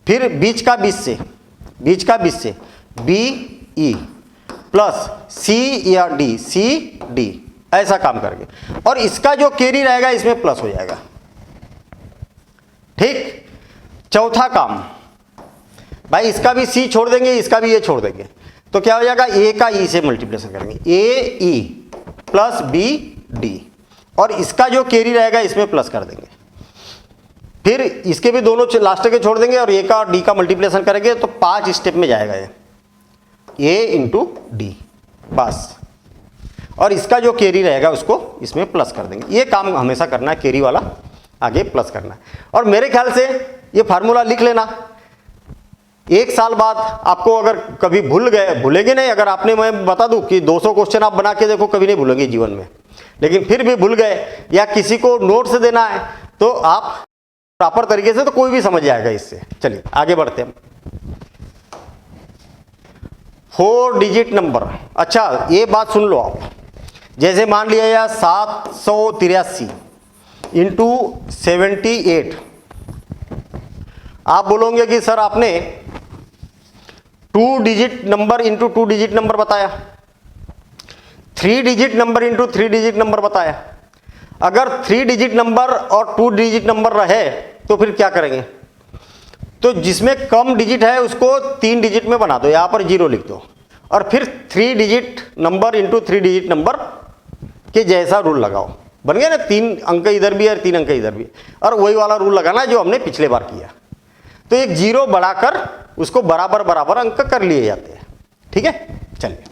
फिर बीच का बीच से बी ई प्लस सी या डी सी डी, ऐसा काम करेंगे, और इसका जो कैरी रहेगा इसमें प्लस हो जाएगा, ठीक। चौथा काम भाई इसका भी सी छोड़ देंगे, इसका भी ये छोड़ देंगे, तो क्या हो जाएगा ए का ई से मल्टीप्लिकेशन करेंगे, ए ई प्लस बी डी, और इसका जो कैरी रहेगा इसमें प्लस कर देंगे, फिर इसके भी दोनों लास्ट के छोड़ देंगे और ए का और डी का मल्टीप्लिकेशन करेंगे, तो 5 स्टेप में जाएगा ये ए इंटू डी, बस, और इसका जो कैरी रहेगा उसको इसमें प्लस कर देंगे। ये काम हमेशा करना है, कैरी वाला आगे प्लस करना है। और मेरे ख्याल से ये फार्मूला लिख लेना, 1 साल बाद आपको अगर कभी भूलेंगे नहीं, अगर आपने, मैं बता दूं कि 200 क्वेश्चन आप बना के देखो, कभी नहीं भूलेंगे जीवन में, लेकिन फिर भी भूल गए या किसी को नोट से देना है तो आप प्रॉपर तरीके से, तो कोई भी समझ जाएगा इससे। चलिए आगे बढ़ते हैं। 4 डिजिट नंबर, अच्छा ये बात सुन लो आप, जैसे मान लिया जाए 783 इंटू 78, आप बोलोगे कि सर आपने 2 digit number into 2 digit number बताया, 3 digit number into 3 digit number बताया। अगर 3 डिजिट नंबर और 2 डिजिट नंबर रहे तो फिर क्या करेंगे, तो जिसमें कम डिजिट है उसको 3 डिजिट में बना दो, यहां पर 0 लिख दो, और फिर 3 digit number into 3 digit number के जैसा रूल लगाओ, बन गया ना, 3 अंक इधर भी है 3 अंक इधर भी, और वही वाला रूल लगाना जो हमने पिछले बार किया। तो एक 0 बढ़ाकर उसको बराबर बराबर अंक कर लिए जाते हैं, ठीक है। चलिए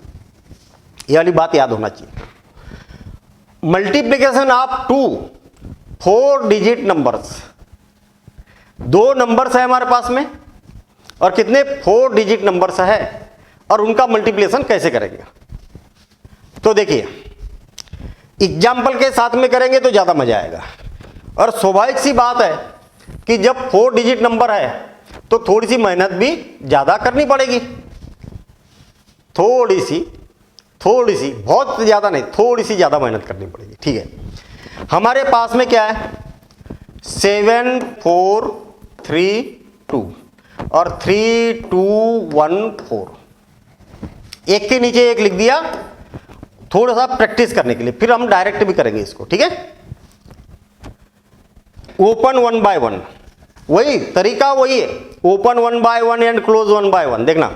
ये वाली बात याद होना चाहिए। Multiplication of 4 digit numbers, 2 numbers है हमारे पास में और कितने 4 डिजिट नंबर्स है और उनका मल्टीप्लिकेशन कैसे करेंगे। तो देखिए एग्जाम्पल के साथ में करेंगे तो ज़्यादा मजा आएगा। और स्वाभाविक सी बात है कि जब 4 डिजिट नंबर है तो थोड़ी सी मेहनत भी ज़्यादा करनी पड़ेगी। थोड़ी सी, बहुत ज़्यादा नहीं, थोड़ी सी ज़्यादा मेहनत करनी पड़ेगी। ठीक है, हमारे पास में क्या है 7 4 3 2 और 3 2 1 4, एक के नीचे एक लिख दिया थोड़ा सा प्रैक्टिस करने के लिए, फिर हम डायरेक्ट भी करेंगे इसको। ठीक है, ओपन 1 बाय 1, वही तरीका वही है, open 1 by 1 and close 1 by 1। देखना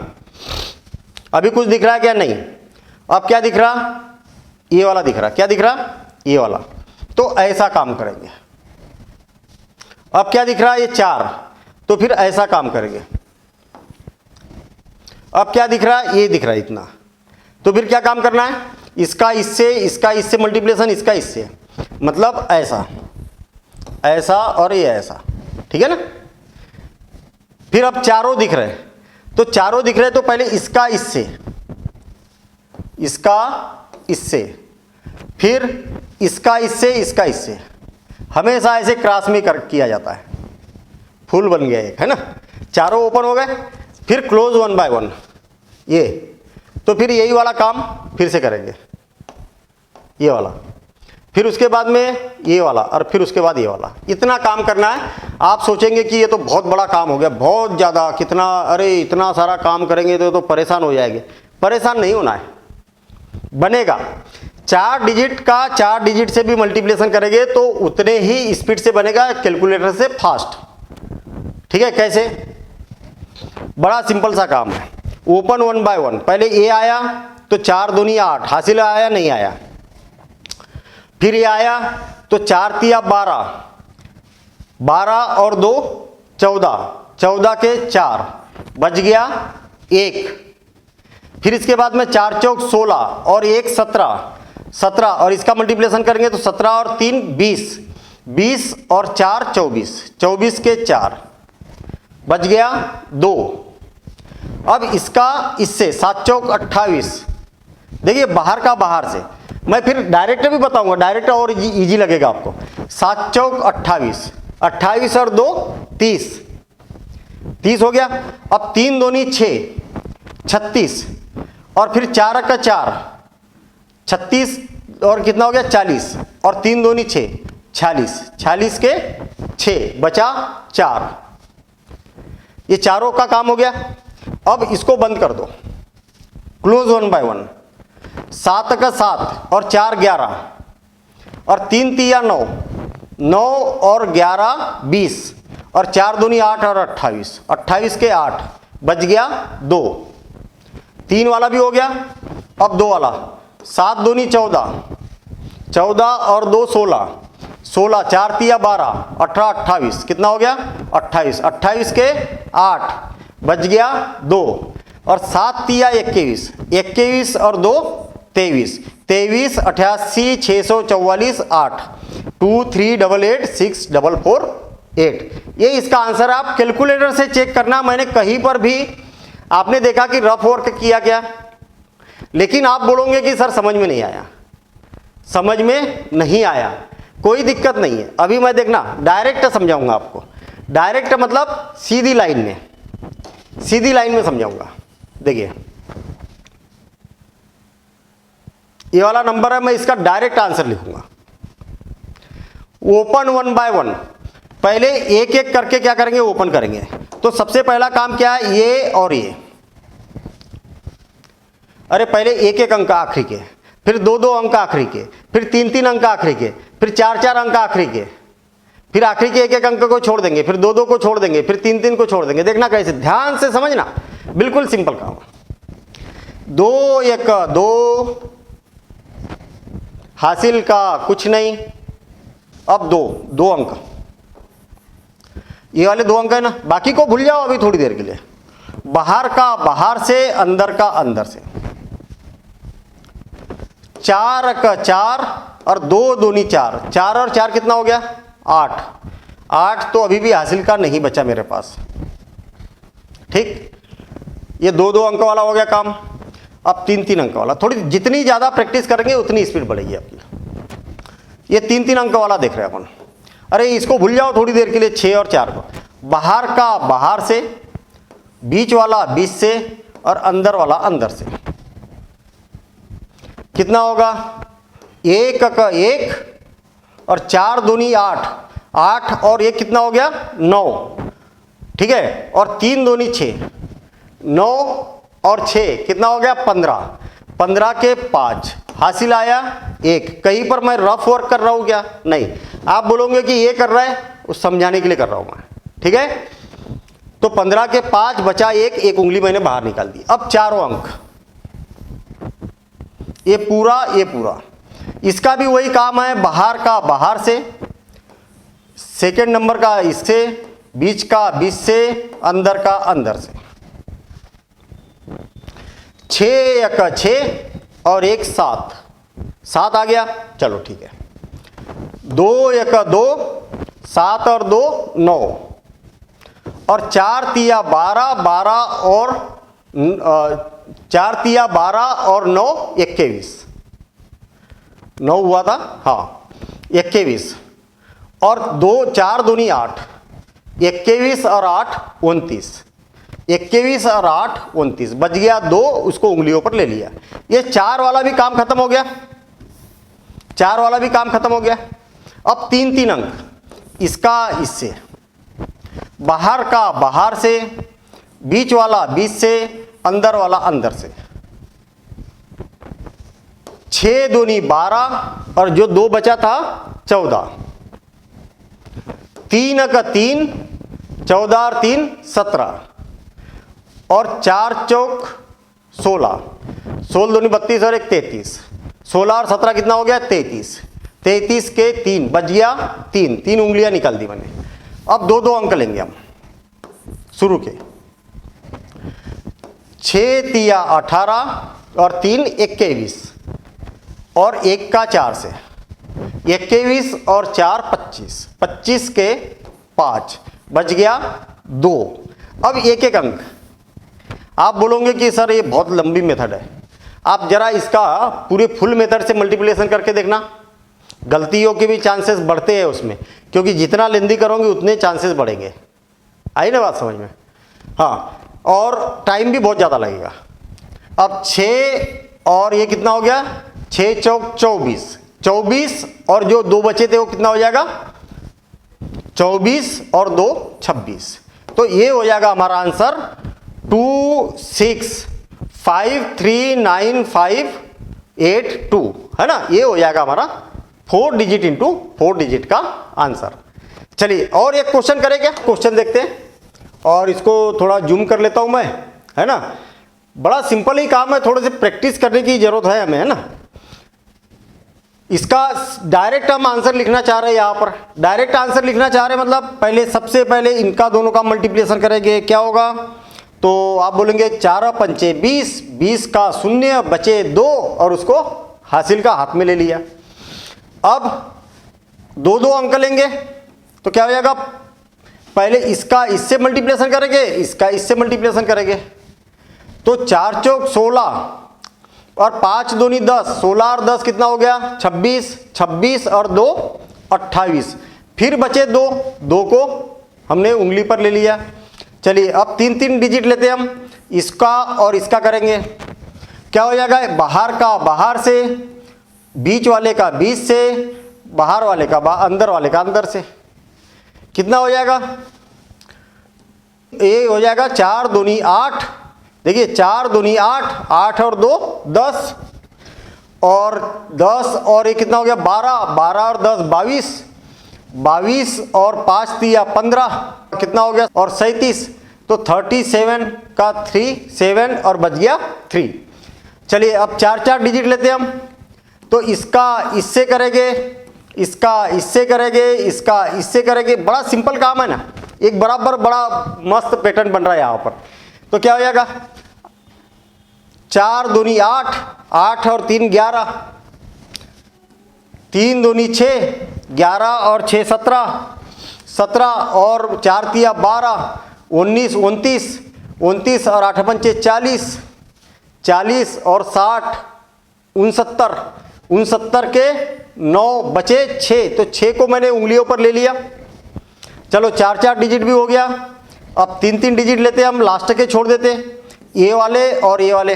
अभी कुछ दिख रहा है क्या, नहीं। अब क्या दिख रहा, ये वाला दिख रहा, क्या दिख रहा, ये वाला। तो ऐसा काम करेंगे। अब क्या दिख रहा है, ये 4, तो फिर ऐसा काम करेंगे। अब क्या दिख रहा है, ये दिख रहा है इतना, तो फिर क्या काम करना है, इसका इससे मल्टीप्लिकेशन, इसका इससे, मतलब ऐसा और ये ऐसा। ठीक है ना। फिर अब चारों दिख रहे हैं, तो चारों दिख रहे हैं तो पहले इसका इससे, फिर इसका इससे, हमेशा ऐसे क्रॉस में किया जाता है। फुल बन गया एक, है ना। चारों ओपन हो गए, फिर क्लोज 1 बाय 1 ये, तो फिर यही वाला काम फिर से करेंगे, ये वाला, फिर उसके बाद में ये वाला, और फिर उसके बाद ये वाला। इतना काम करना है। आप सोचेंगे कि ये तो बहुत बड़ा काम हो गया, बहुत ज़्यादा, कितना, अरे इतना सारा काम करेंगे तो परेशान हो जाएंगे। परेशान नहीं होना है, बनेगा। 4 डिजिट का 4 डिजिट से भी मल्टीप्लिकेशन करेंगे तो उतने ही स्पीड से बनेगा, कैलकुलेटर से फास्ट। ठीक है, कैसे, बड़ा सिंपल सा काम है। ओपन 1 बाय 1, पहले ए आया तो 4 दूनी 8, हासिल आया नहीं आया। फिर ये आया तो 4 तिया 12, 12 और 2 14, 14 के 4 बच गया 1। फिर इसके बाद में 4 चौक 16 और 1 17, 17 और इसका मल्टीप्लिकेशन करेंगे तो 17 और 3 20, 20 और 4 24, 24 के 4 बच गया 2। अब इसका इससे 7 चौक 28, देखिए बाहर का बाहर से, मैं फिर डायरेक्ट भी बताऊंगा, डायरेक्ट और इजी लगेगा आपको। 7 चौक 28, 28 और 2 30, 30 हो गया। अब 3 दूनी 6, 36 और फिर 4 का 4, 36 और कितना हो गया 40 और 3 दूनी 6, 46, 46 के 6 बचा 4। ये चारों का काम हो गया। अब इसको बंद कर दो, क्लोज 1 बाय 1। 7 का 7 और 4 11 और 3 तिया 9, 9 और 11 20 और 4 दूनी 8 और 28, 28 के 8 बच गया 2। 3 वाला भी हो गया। अब 2 वाला, 7 दूनी 14, 14 और 2 16, 16 4 तिया 12, 18 28, कितना हो गया 28, 28 के 8 बच गया 2 और 7 तिया 21, 21 और 2 23, 23 88 644 8, 2 3 8 8 6 4 4 8। ये इसका आंसर। आप कैलकुलेटर से चेक करना, मैंने कहीं पर भी आपने देखा कि रफ वर्क किया क्या, लेकिन आप बोलोगे कि सर समझ में नहीं आया, समझ में नहीं आया, कोई दिक्कत नहीं है। अभी मैं देखना डायरेक्ट समझाऊंगा आपको, डायरेक्ट मतलब सीधी लाइन में समझाऊंगा। देखिए ये वाला नंबर है, मैं इसका डायरेक्ट आंसर लिखूंगा। ओपन 1 बाय 1, पहले एक एक करके क्या करेंगे, ओपन करेंगे। तो सबसे पहला काम क्या है, ये और ये, अरे पहले एक एक अंक आखिरी के, फिर 2 2 अंक आखिरी के, फिर 3 3 अंक आखिरी के, फिर 4 4 अंक आखिरी के, फिर आखिरी के एक एक अंक को छोड़ देंगे, फिर 2 2 को छोड़ देंगे, फिर 3 3 को छोड़ देंगे। देखना कैसे, ध्यान से समझना, बिल्कुल सिंपल काम। 2 1 2, हासिल का कुछ नहीं। अब 2 2 अंक, ये वाले 2 अंक है ना, बाकी को भूल जाओ अभी थोड़ी देर के लिए। बाहर का बाहर से, अंदर का अंदर से। 4 का 4 और 2 दूनी 4, 4 और 4 कितना हो गया 8, 8 तो अभी भी हासिल का नहीं बचा मेरे पास। ठीक, ये 2-2 अंक वाला हो गया काम। अब 3-3 अंक वाला, थोड़ी जितनी ज़्यादा प्रैक्टिस करेंगे उतनी स्पीड बढ़ेगी आपकी। ये 3-3 अंक वाला देख रहे हैं अपन। अरे इसको भूल जाओ थोड़ी देर के लिए, 6 और 4 को। बाहर का बाहर से, बीच वाला बीच से और अंदर वाला अंदर से। कितना होगा? 1 का 1 और 4 दूनी 8, 8 और 1 कितना हो गया? 9, ठीक है। और 3 दूनी 6, 9 और 6 कितना हो गया? 15, 15 के 5 हासिल आया 1। कहीं पर मैं रफ वर्क कर रहा हूं क्या? नहीं। आप बोलोगे कि ये कर रहा है, उस समझाने के लिए कर रहा हूं मैं, ठीक है। तो 15 के 5 बचा 1, 1 उंगली मैंने बाहर निकाल दी। अब चारों अंक, ये पूरा, इसका भी वही काम है। बाहर का बाहर से, सेकेंड नंबर का इससे, बीच का बीच से, अंदर का अंदर से। 6 का 6 और 1 7, 7 आ गया, चलो ठीक है। 2 का 2, 7 और 2 9 और 4 तिया 12, 12 और 4 तिया 12 और 9 21, 9 हुआ था, हाँ 21 और 2 4 दूनी 8, 21 और 8 29, 21 और 8 29 बच गया 2, उसको उंगलियों पर ले लिया। ये 4 वाला भी काम खत्म हो गया, 4 वाला भी काम खत्म हो गया। अब 3-3 अंक, इसका इससे, बाहर का बाहर से, बीच वाला बीच से, अंदर वाला अंदर से। 6 दूनी 12 और जो 2 बचा था 14, 3 का 3, 14 और 3 17 और 4 चौक 16, 16 दूनी 32 और 1 33, 16 और 17 कितना हो गया? 33, 33 के 3 बच गया 3, 3 उंगलियां निकाल दी मैंने। अब 2-2 अंक लेंगे हम शुरू के। 6 तिया 18 और 3 21 और 1 का 4 से, 21 और 4 25, 25 के 5 बच गया 2। अब 1-1 अंक। आप बोलोगे कि सर ये बहुत लंबी मेथड है, आप जरा इसका पूरे फुल मेथड से मल्टीप्लिकेशन करके देखना, गलतियों के भी चांसेस बढ़ते हैं उसमें, क्योंकि जितना लेंदी करोगे उतने चांसेस बढ़ेंगे। आई ना बात समझ में? हाँ, और टाइम भी बहुत ज़्यादा लगेगा। अब 6 और ये कितना हो गया? 6 चौक 24, 24 और जो 2 बचे थे वो कितना हो जाएगा? 24 और 2 26। तो ये हो जाएगा हमारा आंसर 2653958 है ना। ये हो जाएगा हमारा 4 डिजिट इंटू 4 डिजिट का आंसर। चलिए और एक क्वेश्चन करें क्या? क्वेश्चन देखते हैं और इसको थोड़ा जूम कर लेता हूं मैं, है ना। बड़ा सिंपल ही काम है, थोड़े से प्रैक्टिस करने की जरूरत है हमें, है ना। इसका डायरेक्ट हम आंसर लिखना चाह रहे हैं, यहां पर डायरेक्ट आंसर लिखना चाह रहे हैं, मतलब पहले सबसे पहले इनका दोनों का मल्टीप्लिकेशन करेंगे, क्या होगा? तो आप बोलेंगे 4 पंचे 20, 20 का 0 बचे 2 और उसको हासिल का हाथ में ले लिया। अब 2-2 अंक लेंगे तो क्या हो जाएगा? पहले इसका इससे मल्टीप्लिकेशन करेंगे, इसका इससे मल्टीप्लिकेशन करेंगे। तो 4 चौक 16 और 5 दूनी 10, 16 और 10 कितना हो गया? 26, 26 और 2 28, फिर बचे 2, 2 को हमने उंगली पर ले लिया। चलिए अब 3-3 डिजिट लेते हैं हम, इसका और इसका करेंगे। क्या हो जाएगा? बाहर का बाहर से, बीच वाले का बीच से, बाहर वाले का अंदर वाले का अंदर से। कितना हो जाएगा? ये हो जाएगा 4 दूनी 8, देखिए 4 दूनी 8, 8 और 2 10 और 10 और ये कितना हो गया? 12, 12 और 10 22, 22 और 5 दिया 15, कितना हो गया? और 37, तो 37 का 3 7 और बच गया 3। चलिए अब 4-4 डिजिट लेते हैं हम, तो इसका इससे करेंगे, इसका इससे करेंगे, इसका इससे करेंगे। बड़ा सिंपल काम है ना, एक बराबर बड़ा मस्त पैटर्न बन रहा है यहां पर। तो क्या हो जाएगा? 4 दूनी 8, 8 और 3 11, 3 दूनी 6, 11 और 6 17, 17 और 4 तिया 12, 19 29, 29 और 8 पंचे 40, 40 और 60 69, 69 के 9 बचे 6, तो 6 को मैंने उंगलियों पर ले लिया। चलो 4-4 डिजिट भी हो गया। अब 3-3 डिजिट लेते हैं हम, लास्ट के छोड़ देते हैं, ये वाले और ये वाले।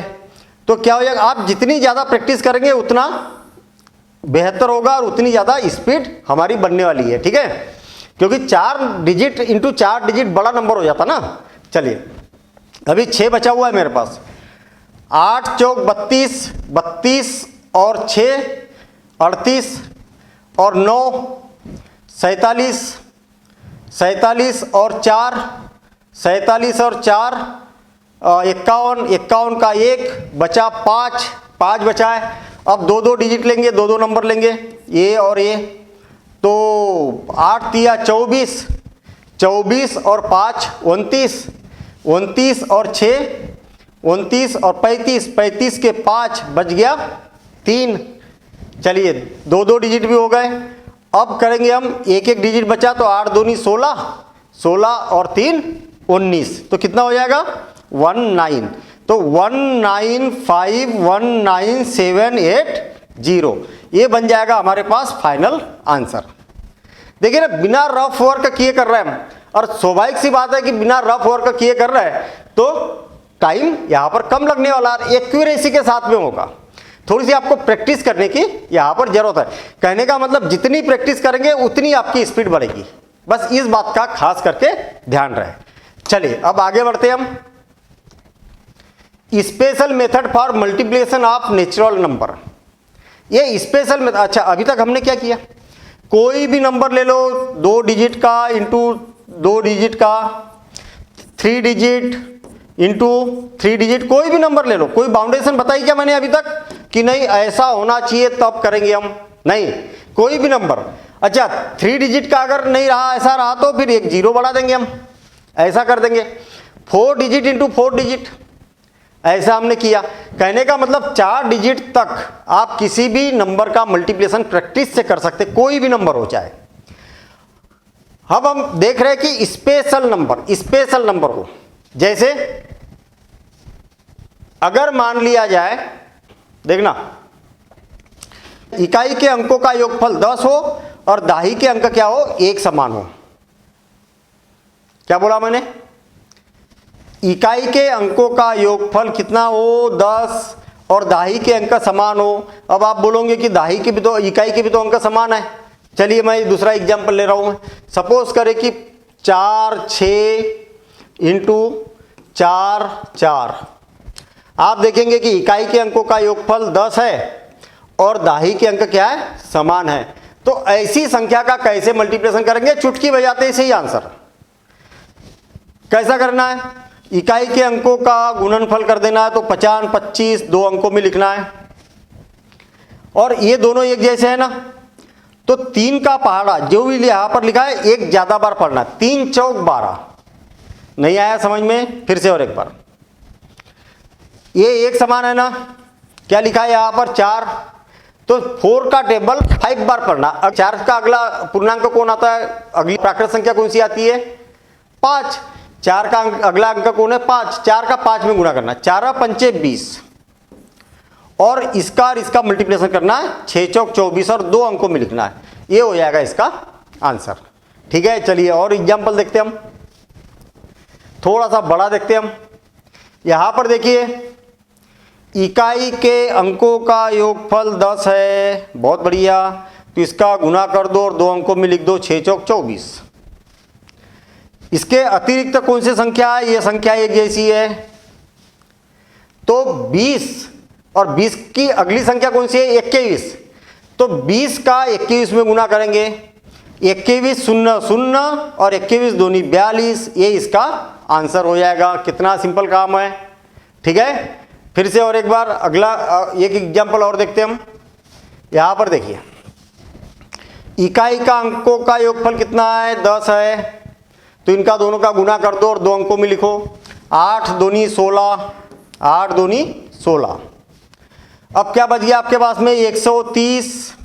तो क्या हो जाएगा, आप जितनी ज़्यादा प्रैक्टिस करेंगे उतना बेहतर होगा और उतनी ज़्यादा स्पीड हमारी बनने वाली है, ठीक है, क्योंकि 4 डिजिट इंटू 4 डिजिट बड़ा नंबर हो जाता ना। चलिए अभी 6 बचा हुआ है मेरे पास, 8 चौक 32, 32 और 6 38 और 9 47, 47 और 4 47 और 4 51, 51 का 1 बचा 5, 5 बचा है। अब 2-2 डिजिट लेंगे, 2-2 नंबर लेंगे, ये और ये, तो 8 तिया 24, 24 और 5 29, 29 और 6 29 और 35, 35 के 5 बच गया 3। चलिए 2-2 डिजिट भी हो गए। अब करेंगे हम 1-1 डिजिट बचा, तो 8 दूनी 16, 16 और 3 19, तो कितना हो जाएगा 19। तो 1951970, ये बन जाएगा हमारे पास फाइनल आंसर। देखिए ना, बिना रफ वर्क किए कर रहे हैं हम, और स्वाभाविक सी बात है कि बिना रफ वर्क किए कर रहे हैं तो टाइम यहाँ पर कम लगने वाला है, एक्यूरेसी के साथ में होगा। थोड़ी सी आपको प्रैक्टिस करने की यहाँ पर जरूरत है। कहने का मतलब जितनी प्रैक्टिस करेंगे उतनी आपकी स्पीड बढ़ेगी, बस इस बात का खास करके ध्यान रहे। चलिए अब आगे बढ़ते हैं हम। Special method for multiplication of natural number. ये स्पेशल मेथड, अच्छा अभी तक हमने क्या किया, कोई भी नंबर ले लो 2 डिजिट का इंटू 2 डिजिट का, 3 डिजिट इंटू 3 डिजिट, कोई भी नंबर ले लो। कोई बाउंडेशन बताई क्या मैंने अभी तक कि नहीं ऐसा होना चाहिए तब करेंगे हम, नहीं, कोई भी नंबर। अच्छा 3 डिजिट का अगर नहीं रहा, ऐसा रहा तो फिर एक 0 बढ़ा देंगे हम, ऐसा कर देंगे। 4 डिजिट इंटू 4 डिजिट, ऐसा हमने किया। कहने का मतलब 4 डिजिट तक आप किसी भी नंबर का मल्टीप्लिकेशन प्रैक्टिस से कर सकते, कोई भी नंबर हो चाहे। अब हम देख रहे हैं कि स्पेशल नंबर को, जैसे अगर मान लिया जाए, देखना, इकाई के अंकों का योगफल 10 हो और दाही के अंक क्या हो, एक समान हो। क्या बोला मैंने, इकाई के अंकों का योगफल कितना हो 10 और दाही के अंक समान हो। अब आप बोलोगे कि दाही के भी तो, इकाई के भी तो अंक समान है। चलिए मैं दूसरा एग्जांपल ले रहा हूं। सपोज करें कि 4 6 इंटू 4 4, आप देखेंगे कि इकाई के अंकों का योगफल 10 है और दाही के अंक क्या है, समान है। तो ऐसी संख्या का कैसे मल्टीप्लिकेशन करेंगे, चुटकी बजाते ही सही आंसर। कैसा करना है, इकाई के अंकों का गुणनफल कर देना है, तो 50 25 2 अंकों में लिखना है, और ये दोनों एक जैसे है ना, तो 3 का पहाड़ा जो भी यहां पर लिखा है एक ज्यादा बार पढ़ना, 3 चौक 12। नहीं आया समझ में, फिर से और एक बार, ये एक समान है ना, क्या लिखा है यहां पर 4, तो 4 का टेबल 5 बार पढ़ना। अब 4 का अगला पूर्णांक कौन आता है, अगली प्राकृत संख्या कौन सी आती है, 5। 4 का अगला अंक कौन है, 5, 4 का 5 में गुणा करना, 4 पंचे 20, और इसका और इसका मल्टीप्लिकेशन करना है, 6 चौक 24 और 2 अंकों में लिखना है। ये हो जाएगा इसका आंसर। ठीक है, चलिए और एग्जाम्पल देखते हैं हम, थोड़ा सा बड़ा देखते हैं हम। यहां पर देखिए, इकाई के अंकों का योगफल 10 है, बहुत बढ़िया, तो इसका गुणा कर दो और 2 अंकों में लिख दो, 6 चौक 24। इसके अतिरिक्त कौन सी संख्या है, ये संख्या एक जैसी है, तो 20 और 20 की अगली संख्या कौन सी है, 21, तो 20 का 21 में गुणा करेंगे, 21 0 0 और 21 दूनी 42, ये इसका आंसर हो जाएगा। कितना सिंपल काम है। ठीक है, फिर से और एक बार अगला एक एग्जांपल और देखते हैं हम। यहां पर देखिए, इकाई का अंकों का योगफल कितना है, 10 है, तो इनका दोनों का गुणा कर दो और 2 अंकों में लिखो, 8 दूनी 16, 8 दूनी 16। अब क्या बच गया आपके पास में, 130।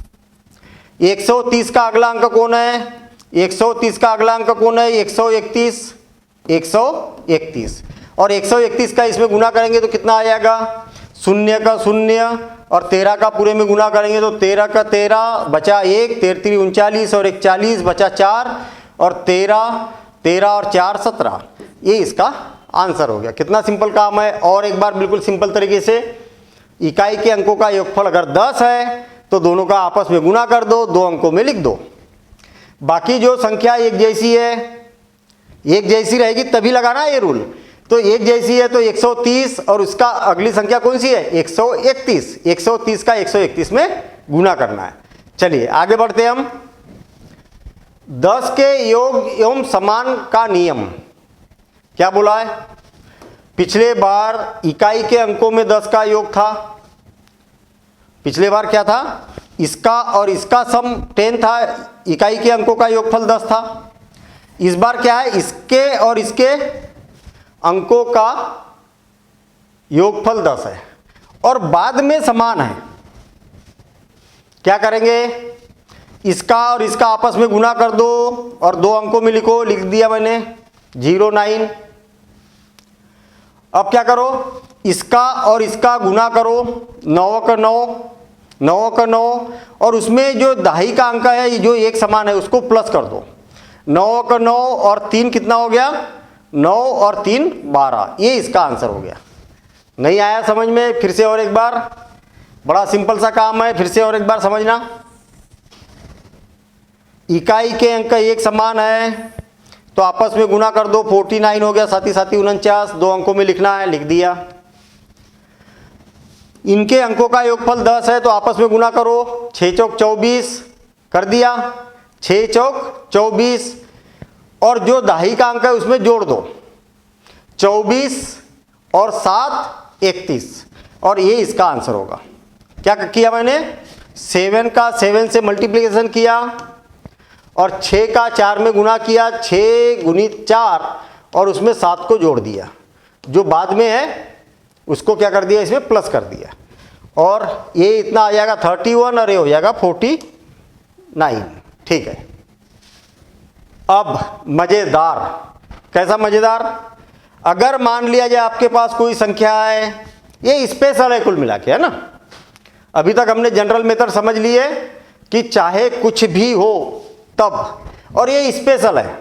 130 का अगला अंक कौन है, 130 का अगला अंक कौन है, 131, 131, और 131 का इसमें गुना करेंगे तो कितना आ जाएगा, 0 का 0 और 13 का पूरे में गुना करेंगे तो 13 का 13 बचा 1, 13 3 39 और 1 40 बचा 4 और 13 और 4 17। ये इसका आंसर हो गया। कितना सिंपल काम है। और एक बार बिल्कुल सिंपल तरीके से, इकाई के अंकों का योगफल अगर 10 है तो दोनों का आपस में गुना कर दो, 2 अंकों में लिख दो। बाकी जो संख्या एक जैसी है, एक जैसी रहेगी तभी लगाना ये रूल। तो एक जैसी है तो 130 और उसका अगली संख्या कौन सी है, 131। 130 का 131 में गुना करना है। चलिए आगे बढ़ते हैं हम। 10 के योग एवं समान का नियम क्या बोला है। पिछले बार इकाई के अंकों में 10 का योग था। पिछले बार क्या था, इसका और इसका सम 10 था, इकाई के अंकों का योगफल 10 था। इस बार क्या है, इसके और इसके अंकों का योगफल 10 है और बाद में समान है। क्या करेंगे, इसका और इसका आपस में गुना कर दो और 2 अंकों में लिखो। लिख दिया मैंने 09। अब क्या करो, इसका और इसका गुना करो, 9 का 9, 9 का 9 और उसमें जो दहाई का अंक है जो एक समान है उसको प्लस कर दो। 9 का 9 और 3 कितना हो गया, 9 और 3 12। ये इसका आंसर हो गया। नहीं आया समझ में, फिर से और एक बार, बड़ा सिंपल सा काम है, फिर से और एक बार समझना। इकाई के अंक एक समान है तो आपस में गुना कर दो, 49 हो गया, साथ ही 49, 2 अंकों में लिखना है, लिख दिया। इनके अंकों का योगफल 10 है तो आपस में गुना करो, 6 चौक 24 कर दिया, 6 चौक 24 और जो दहाई का अंक है उसमें जोड़ दो, 24 और 7 31 और ये इसका आंसर होगा। क्या किया मैंने, 7 का 7 से मल्टीप्लिकेशन किया और 6 का 4 में गुना किया, 6 गुणित 4 और उसमें 7 को जोड़ दिया, जो बाद में है उसको क्या कर दिया, इसमें प्लस कर दिया और ये इतना आ जाएगा 31 और ये हो जाएगा 49। ठीक है। अब मजेदार, कैसा मजेदार, अगर मान लिया जाए आपके पास कोई संख्या है, ये स्पेशल है कुल मिला के, है ना। अभी तक हमने जनरल मेथड समझ लिए कि चाहे कुछ भी हो तब, और ये स्पेशल है।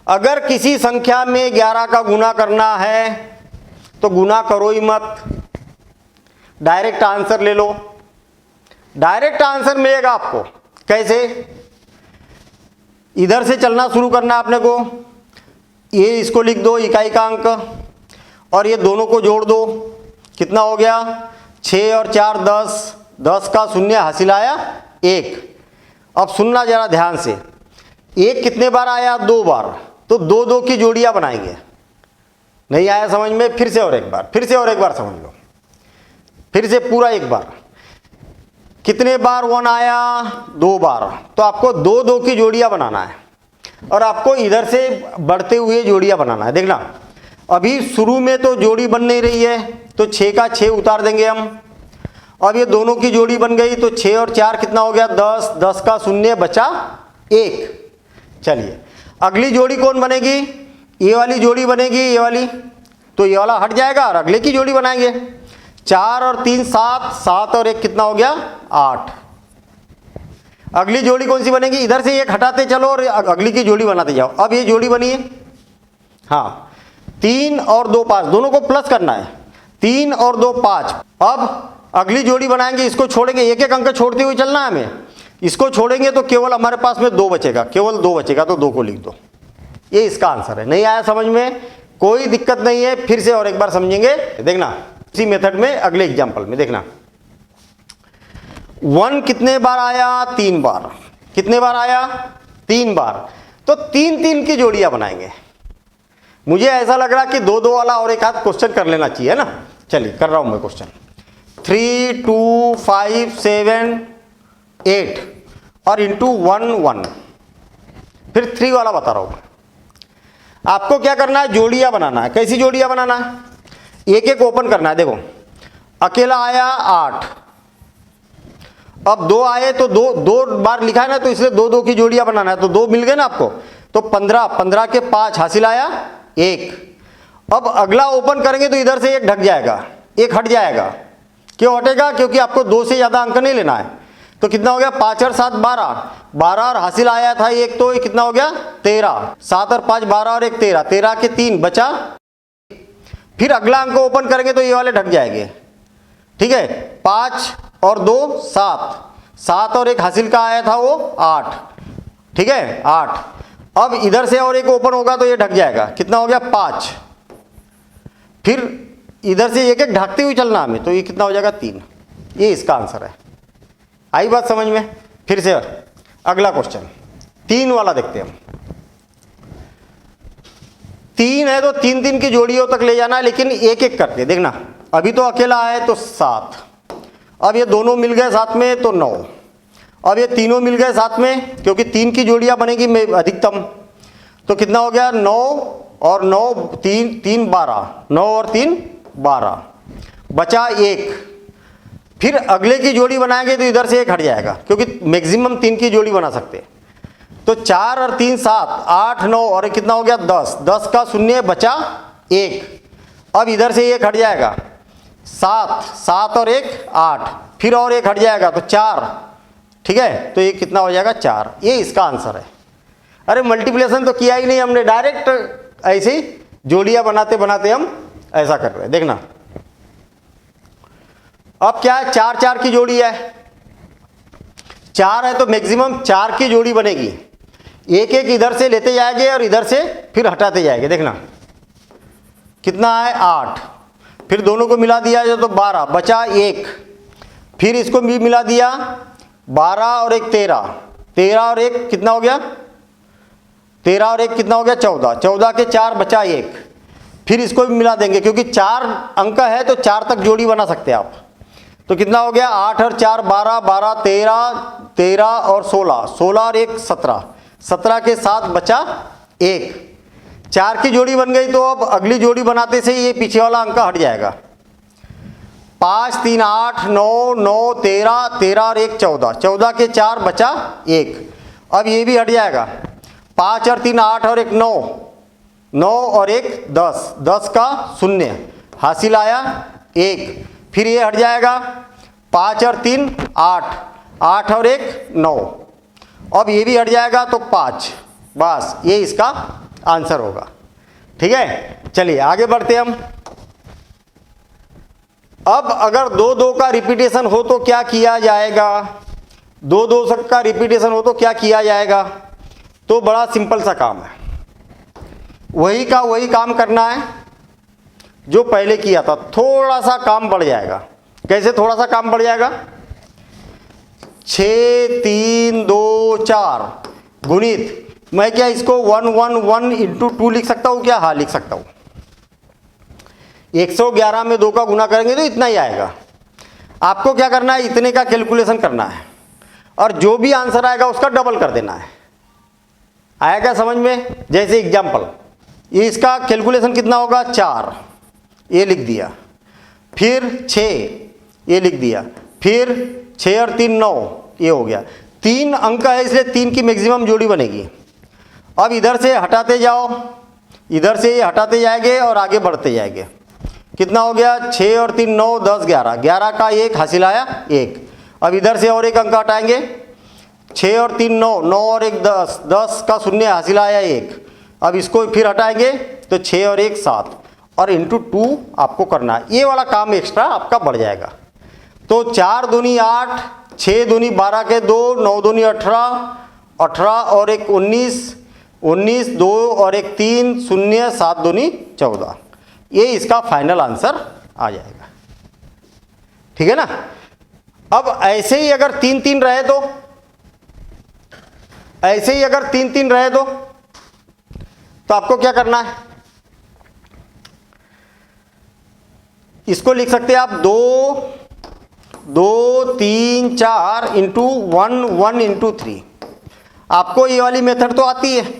अगर किसी संख्या में 11 का गुना करना है तो गुना करो ही मत, डायरेक्ट आंसर ले लो। डायरेक्ट आंसर मिलेगा आपको। कैसे, इधर से चलना शुरू करना आपने को, ये इसको लिख दो इकाई का अंक और ये दोनों को जोड़ दो, कितना हो गया, 6 और 4 10, 10 का 0 हासिल आया 1। अब सुनना जरा ध्यान से, 1 कितने बार आया, 2 बार, तो 2 2 की जोड़ियां बनाएंगे। नहीं आया समझ में, फिर से और एक बार, फिर से और एक बार समझ लो, फिर से पूरा एक बार। कितने बार 1 आया, 2 बार, तो आपको 2 2 की जोड़ियां बनाना है और आपको इधर से बढ़ते हुए जोड़ियां बनाना है। देखना अभी शुरू में तो जोड़ी बन नहीं रही है तो 6 का 6 उतार देंगे हम। अब ये दोनों की जोड़ी बन गई तो 6 और 4 कितना हो गया, 10, 10 का 0 बचा 1। चलिए अगली जोड़ी कौन बनेगी, ये वाली जोड़ी बनेगी, ये वाली, तो ये वाला हट जाएगा और अगले की जोड़ी बनाएंगे। 4 और 3 7, 7 और 1 कितना हो गया, 8। अगली जोड़ी कौन सी बनेगी, इधर से एक हटाते चलो और अगली की जोड़ी बनाते जाओ। अब ये जोड़ी बनी है, हाँ, 3 और 2 5, दोनों को प्लस करना है, 3 और 2 5। अब अगली जोड़ी बनाएंगे, इसको छोड़ेंगे, एक एक अंक छोड़ते हुए चलना है हमें। इसको छोड़ेंगे तो केवल हमारे पास में 2 बचेगा, केवल 2 बचेगा, तो 2 को लिख दो। ये इसका आंसर है। नहीं आया समझ में, कोई दिक्कत नहीं है, फिर से और एक बार समझेंगे। देखना इसी मेथड में अगले एग्जांपल में देखना, 1 कितने बार आया, 3 बार। कितने बार आया, 3 बार, तो 3 3 की जोड़ियां बनाएंगे। मुझे ऐसा लग रहा कि 2 2 वाला और एक आध क्वेश्चन कर लेना चाहिए ना। चलिए कर रहा हूं मैं क्वेश्चन। 3 2 5 7 8 और इंटू 1 1, फिर 3 वाला बता रहा हूं। आपको क्या करना है, जोड़ियां बनाना है। कैसी जोड़ियां बनाना है, एक एक ओपन करना है। देखो अकेला आया 8, अब 2 आए तो 2 2 बार लिखा है ना, तो इसलिए 2 2 की जोड़ियां बनाना है, तो 2 मिल गए ना आपको, तो 15, 15 के 5 हासिल आया 1। अब अगला ओपन करेंगे तो इधर से एक ढक जाएगा, एक हट जाएगा। क्यों हटेगा? क्योंकि आपको 2 से ज़्यादा अंक नहीं लेना है। तो कितना हो गया? 5 और 7 12, 12 और हासिल आया था एक, तो ये कितना हो गया? 13। 7 और 5 12 और 1 13, 13 के 3 बचा। फिर अगला अंक ओपन करेंगे तो ये वाले ढक जाएंगे, ठीक है। 5 और 2 7, 7 और 1 हासिल का आया था वो 8, ठीक है 8। अब इधर से और एक ओपन होगा तो ये ढक जाएगा, कितना हो गया? 5। फिर इधर से एक एक ढकते हुए चलना हमें, तो ये कितना हो जाएगा? 3। ये इसका आंसर है। आई बात समझ में? फिर से अगला क्वेश्चन 3 वाला देखते हैं हम। 3 है तो 3 3 की जोड़ियों तक ले जाना है, लेकिन एक एक करके देखना। अभी तो अकेला है तो 7, अब ये दोनों मिल गए साथ में तो 9, अब ये तीनों मिल गए साथ में, क्योंकि 3 की जोड़ियां बनेगी अधिकतम। तो कितना हो गया? 9 और 9 3 3 12, 9 और 3 12, बचा 1। फिर अगले की जोड़ी बनाएंगे तो इधर से एक हट जाएगा, क्योंकि मैक्सिमम 3 की जोड़ी बना सकते हैं। तो 4 और 3 7, 8 9 और कितना हो गया? 10, 10 का शून्य बचा 1। अब इधर से एक हट जाएगा, 7, 7 और 1 8, फिर और एक हट जाएगा तो 4, ठीक है। तो ये कितना हो जाएगा? 4। ये इसका आंसर है। अरे मल्टीप्लिकेशन तो किया ही नहीं हमने, डायरेक्ट ऐसे ही जोड़ियां बनाते बनाते हम ऐसा कर रहे हैं। देखना अब क्या है? 4 4 की जोड़ी है, 4 है तो मैक्सिमम 4 की जोड़ी बनेगी। एक एक इधर से लेते जाएंगे और इधर से फिर हटाते जाएंगे। देखना कितना है? 8। फिर दोनों को मिला दिया जाए तो 12, बचा 1। फिर इसको भी मिला दिया, 12 और 1 13, 13 और 1 कितना हो गया? 13 और 1 कितना हो गया? 14, 14 के 4 बचा 1। फिर इसको भी मिला देंगे, क्योंकि 4 अंक है तो 4 तक जोड़ी बना सकते हैं आप। तो कितना हो गया? 8 और 4 12, 12 13, 13 और 16, 16 और 1 17, 17 के 7 बचा 1। 4 की जोड़ी बन गई, तो अब अगली जोड़ी बनाते से ये पीछे वाला अंक हट जाएगा। 5 3 8 9 9 13, 13 और 1 14, 14 के 4 बचा 1। अब ये भी हट जाएगा। 5 और 3 8 और 1 9, 9 और 1 10, 10 का शून्य हासिल आया 1। फिर ये हट जाएगा। 5 और 3 8, 8 और 1 9, अब ये भी हट जाएगा तो 5। बस ये इसका आंसर होगा, ठीक है। चलिए आगे बढ़ते हम। अब अगर 2 2 का रिपीटेशन हो तो क्या किया जाएगा? 2 2 का रिपीटेशन हो तो क्या किया जाएगा? तो बड़ा सिंपल सा काम है, वही का वही काम करना है जो पहले किया था। थोड़ा सा काम बढ़ जाएगा। कैसे थोड़ा सा काम बढ़ जाएगा? 6 3 2 4 गुणित, मैं क्या इसको 1 1 1 इंटू 2 लिख सकता हूँ क्या? हाँ लिख सकता हूँ। 111 में 2 का गुना करेंगे तो इतना ही आएगा। आपको क्या करना है? इतने का कैलकुलेशन करना है और जो भी आंसर आएगा उसका डबल कर देना है। आएगा समझ में? जैसे एग्जाम्पल, ये इसका कैलकुलेशन कितना होगा? 4, ये लिख दिया। फिर 6, ये लिख दिया। फिर 6 और 3 9, ये हो गया। 3 अंक है इसलिए 3 की मैक्सिमम जोड़ी बनेगी। अब इधर से हटाते जाओ, इधर से ये हटाते जाएंगे और आगे बढ़ते जाएंगे। कितना हो गया? 6 और 3 9 10 11, 11 का 1 हासिल आया 1। अब इधर से और एक अंक हटाएंगे। 6 और 3 9, 9 और 1 10, 10 का शून्य हासिल आया 1। अब इसको फिर हटाएंगे तो 6 और 1 7 और इंटू 2 आपको करना है। ये वाला काम एक्स्ट्रा आपका बढ़ जाएगा। तो 4 दूनी 8, 6 दूनी 12 के 2, 9 दूनी 18, 18 और 1 19, 19 2 और 1 3 0, 7 दूनी 14। ये इसका फाइनल आंसर आ जाएगा, ठीक है ना। अब ऐसे ही अगर 3 3 रहे तो, ऐसे ही अगर 3 3 रहे तो आपको क्या करना है? इसको लिख सकते हैं आप 2 2 3 4 इंटू 1 1 इंटू 3। आपको ये वाली मेथड तो आती है।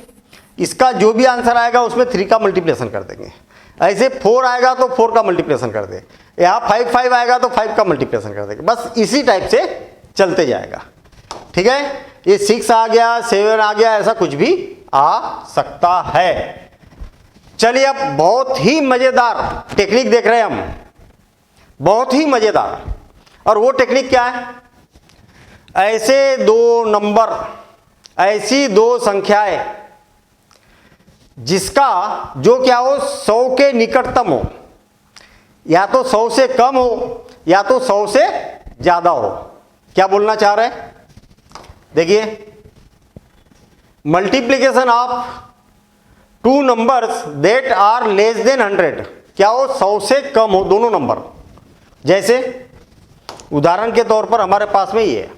इसका जो भी आंसर आएगा उसमें 3 का मल्टीप्लिकेशन कर देंगे। ऐसे 4 आएगा तो 4 का मल्टीप्लिकेशन कर दे, यहाँ 5 5 आएगा तो 5 का मल्टीप्लिकेशन कर देंगे। बस इसी टाइप से चलते जाएगा, ठीक है। ये 6 आ गया, 7 आ गया, ऐसा कुछ भी आ सकता है। चलिए अब बहुत ही मजेदार टेक्निक देख रहे हैं हम, बहुत ही मजेदार। और वो टेक्निक क्या है? ऐसे दो नंबर, ऐसी दो संख्याएं जिसका जो क्या हो 100 के निकटतम हो, या तो 100 से कम हो या तो 100 से ज्यादा हो। क्या बोलना चाह रहे हैं? देखिए, multiplication of two numbers that are less than 100, क्या हो 100 से कम हो दोनों नंबर। जैसे उदाहरण के तौर पर हमारे पास में ये है,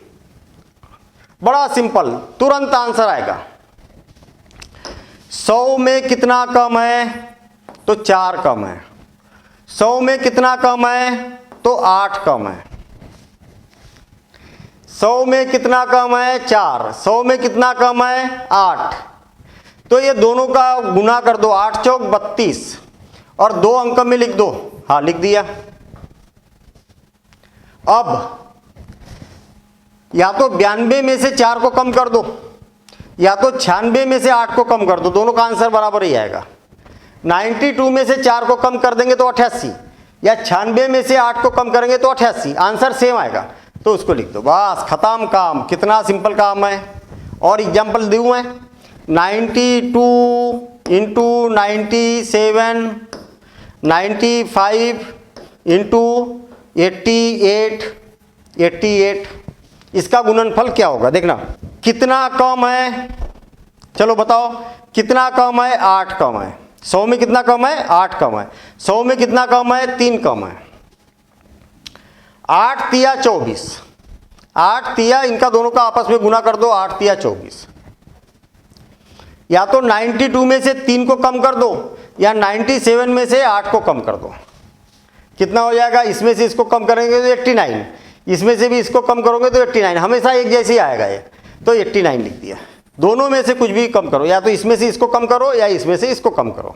बड़ा सिंपल, तुरंत आंसर आएगा। 100 में कितना कम है? तो 4 कम है। 100 में कितना कम है? तो 8 कम है। 100 में कितना कम है? 4। 100 में कितना कम है? 8। तो ये दोनों का गुना कर दो, 8 चौक 32, और 2 अंक में लिख दो। हाँ, लिख दिया। अब या तो 92 में से 4 को कम कर दो, या तो 96 में से 8 को कम कर दो, दोनों का आंसर बराबर ही आएगा। 92 में से 4 को कम कर देंगे तो 88, या 96 में से 8 को कम करेंगे तो 88, आंसर सेम आएगा। तो उसको लिख दो, बस खत्म काम। कितना सिंपल काम है। और एग्जाम्पल दूँ मैं, 92 इंटू 97, 95 इंटू 88, इसका गुणनफल क्या होगा? देखना कितना कम है, चलो बताओ कितना कम है? 8 कम है। 100 में कितना कम है? 8 कम है। 100 में कितना कम है? 3 कम है। 8 तिया 24, 8 तिया, इनका दोनों का आपस में गुना कर दो, 8 तिया 24। या तो 92 में से 3 को कम कर दो, या 97 में से 8 को कम कर दो। कितना हो जाएगा? इसमें से इसको कम करेंगे तो 89, इसमें से भी इसको कम करोगे तो 89, हमेशा एक जैसे ही आएगा ये, तो 89 लिख दिया। दोनों में से कुछ भी कम करो, या तो इसमें से इसको कम करो या इसमें से इसको कम करो।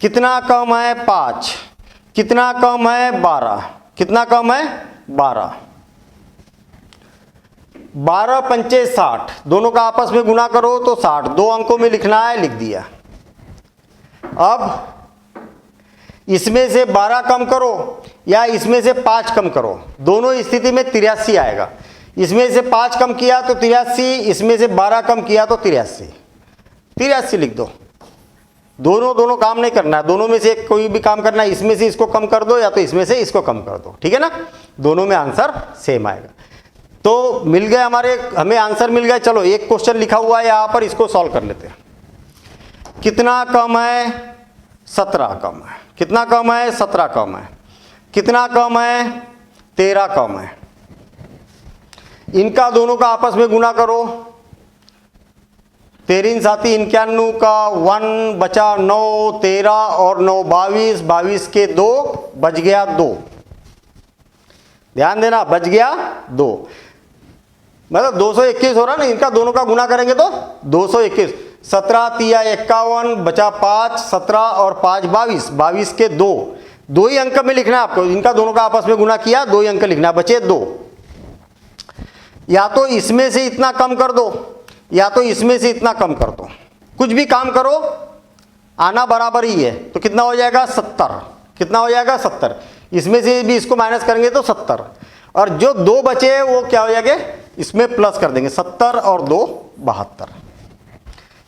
कितना कम है? 5। कितना कम है? 12। कितना कम है? 12। 12 पंचे 60, दोनों का आपस में गुना करो तो 60, 2 अंकों में लिखना है, लिख दिया। अब इसमें से 12 कम करो या इसमें से 5 कम करो, दोनों स्थिति में 83 आएगा। इसमें से 5 कम किया तो 83, इसमें से 12 कम किया तो 83 लिख दो। दोनों काम नहीं करना है, दोनों में से कोई भी काम करना है। इसमें से इसको कम कर दो या तो इसमें से इसको कम कर दो, ठीक है ना। दोनों में आंसर सेम आएगा। तो मिल गए हमें आंसर मिल गया। चलो एक क्वेश्चन लिखा हुआ है यहाँ पर, इसको सॉल्व कर लेते हैं। कितना कम है? 17 कम है। कितना कम है? 17 कम है। कितना कम है? 13 कम है। इनका दोनों का आपस में गुना करो, 13 साथी 91 का 1 बचा 9, 13 और 9 22, 22 के 2 बच गया 2। ध्यान देना, बच गया 2, मतलब 221 हो रहा ना। इनका दोनों का गुना करेंगे तो 221। 17 तिया 51 बचा 5, 17 और 5 22, 22 के 2 ही अंक में लिखना है आपको। इनका दोनों का आपस में गुना किया, 2 ही अंक लिखना, बचे 2। या तो इसमें से इतना कम कर दो या तो इसमें से इतना कम कर दो, कुछ भी काम करो, आना बराबर ही है। तो कितना हो जाएगा? 70। कितना हो जाएगा? 70। इसमें से भी इसको माइनस करेंगे तो 70, और जो 2 बचे वो क्या हो जाएंगे? इसमें प्लस कर देंगे, 70 और 2 72।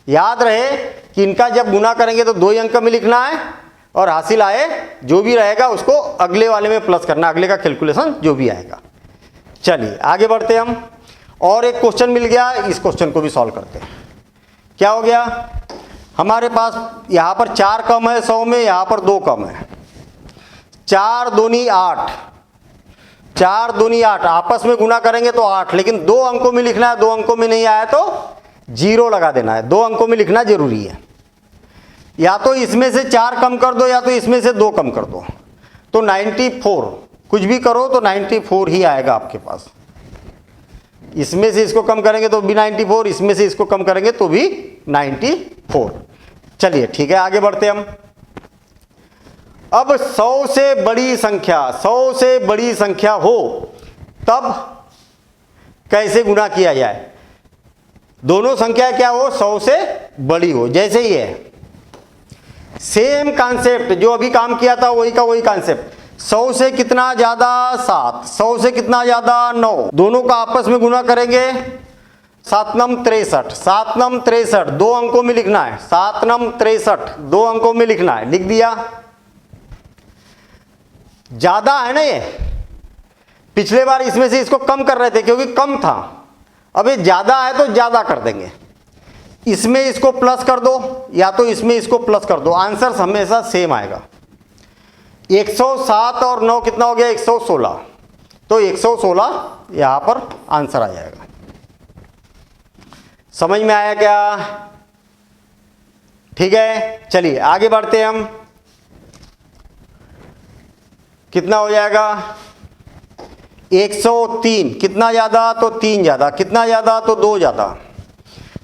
याद रहे कि इनका जब गुना करेंगे तो 2 ही अंक में लिखना है, और हासिल आए जो भी रहेगा उसको अगले वाले में प्लस करना, अगले का कैलकुलेशन जो भी आएगा। चलिए आगे बढ़ते हैं हम। और एक क्वेश्चन मिल गया, इस क्वेश्चन को भी सॉल्व करते हैं। क्या हो गया हमारे पास? यहां पर 4 कम है 100 में, यहां पर 2 कम है। 4 दूनी 8, 4 दूनी 8, आपस में गुना करेंगे तो 8, लेकिन 2 अंकों में लिखना है। 2 अंकों में नहीं आया तो 0 लगा देना है, 2 अंकों में लिखना जरूरी है। या तो इसमें से 4 कम कर दो या तो इसमें से 2 कम कर दो, तो 94, कुछ भी करो तो 94 ही आएगा आपके पास। इसमें से इसको कम करेंगे तो भी 94, इसमें से इसको कम करेंगे तो भी 94। चलिए ठीक है, आगे बढ़ते हम। अब 100 से बड़ी संख्या, 100 से बड़ी संख्या हो तब कैसे गुना किया जाए? दोनों संख्या क्या हो? 100 से बड़ी हो। जैसे ही है सेम कॉन्सेप्ट जो अभी काम किया था वही का वही कॉन्सेप्ट। 100 से कितना ज्यादा 7, 100 से कितना ज्यादा 9, दोनों का आपस में गुना करेंगे 7 नम 63, 7 नम 63 दो अंकों में लिखना है, 7 नम 63 दो अंकों में लिखना है, लिख दिया। ज्यादा है ना ये, पिछले बार इसमें से इसको कम कर रहे थे क्योंकि कम था, अब ये ज्यादा है तो ज्यादा कर देंगे। इसमें इसको प्लस कर दो या तो इसमें इसको प्लस कर दो, आंसर हमेशा सेम आएगा। 107 और 9 कितना हो गया 116, तो 116 यहां पर आंसर आ जाएगा। समझ में आया क्या? ठीक है, चलिए आगे बढ़ते हैं हम। कितना हो जाएगा 103, कितना ज्यादा तो 3 ज्यादा, कितना ज्यादा तो 2 ज्यादा,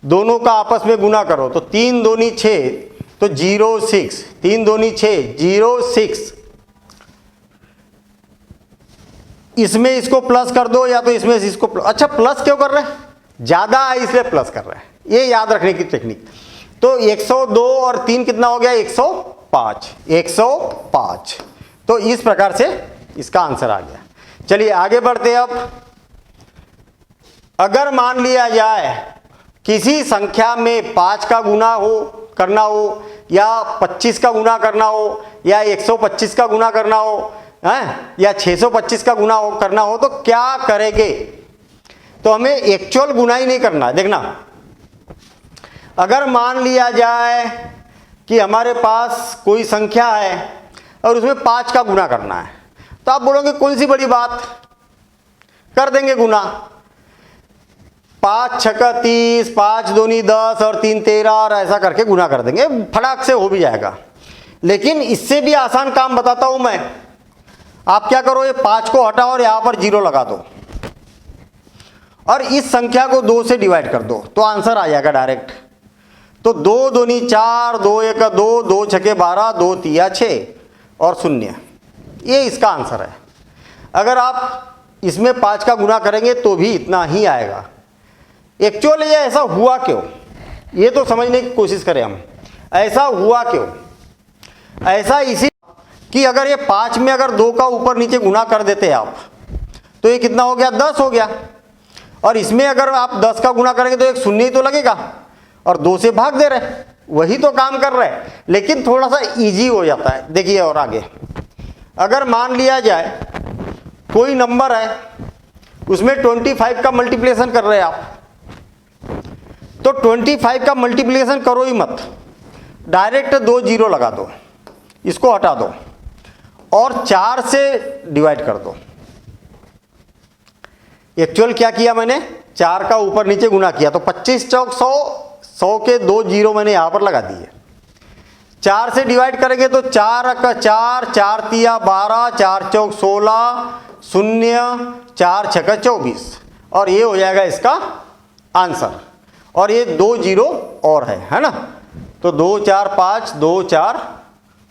दोनों का आपस में गुना करो तो 3 दूनी 6 तो 06, 3 दूनी 6 06। इसमें इसको प्लस कर दो या तो इसमें इसको अच्छा प्लस क्यों कर रहे हैं, ज्यादा है इसलिए प्लस कर रहे हैं, ये याद रखने की टेक्निक। तो 102 और 3 कितना हो गया 105, 105। तो इस प्रकार से इसका आंसर आ गया। चलिए आगे बढ़ते हैं। अब अगर मान लिया जाए किसी संख्या में 5 का गुना करना हो या 25 का गुना करना हो या 125 का गुना करना हो या 625 का गुना करना हो तो क्या करेंगे? तो हमें एक्चुअल गुना ही नहीं करना। देखना, अगर मान लिया जाए कि हमारे पास कोई संख्या है और उसमें 5 का गुना करना है, तो आप बोलोगे कौन सी बड़ी बात, कर देंगे गुना। 5 छक्का 30, 5 दूनी 10 और 3 13 और ऐसा करके गुना कर देंगे, फटाक से हो भी जाएगा। लेकिन इससे भी आसान काम बताता हूं मैं। आप क्या करो, ये 5 को हटाओ और यहां पर 0 लगा दो और इस संख्या को 2 से डिवाइड कर दो तो आंसर आ जाएगा डायरेक्ट। तो 2 दूनी 4, 2 एक 2, 2 छके 12, 2 तिया 6 और 0, ये इसका आंसर है। अगर आप इसमें 5 का गुना करेंगे तो भी इतना ही आएगा। एक्चुअली ये ऐसा हुआ क्यों, ये तो समझने की कोशिश करें हम। ऐसा हुआ क्यों? ऐसा इसी कि अगर ये 5 में अगर 2 का ऊपर नीचे गुना कर देते आप तो ये कितना हो गया 10 हो गया, और इसमें अगर आप 10 का गुना करेंगे तो एक 0 ही तो लगेगा और 2 से भाग दे रहे, वही तो काम कर रहे हैं, लेकिन थोड़ा सा इजी हो जाता है। देखिए और आगे, अगर मान लिया जाए कोई नंबर है उसमें 25 का मल्टीप्लिकेशन कर रहे हैं आप, तो 25 का मल्टीप्लिकेशन करो ही मत, डायरेक्ट 2 0 लगा दो, इसको हटा दो और 4 से डिवाइड कर दो। एक्चुअल क्या किया मैंने, 4 का ऊपर नीचे गुना किया तो 25 चौक 100, 100 के 2 0 मैंने यहां पर लगा दिए। 4 से डिवाइड करेंगे तो 4 का 4, 4 तिया 12, 4 चौक 16, 0, 4 छक्का 24 और ये हो जाएगा इसका आंसर। और ये 2 0 और है ना, तो 2 4 5, 2 4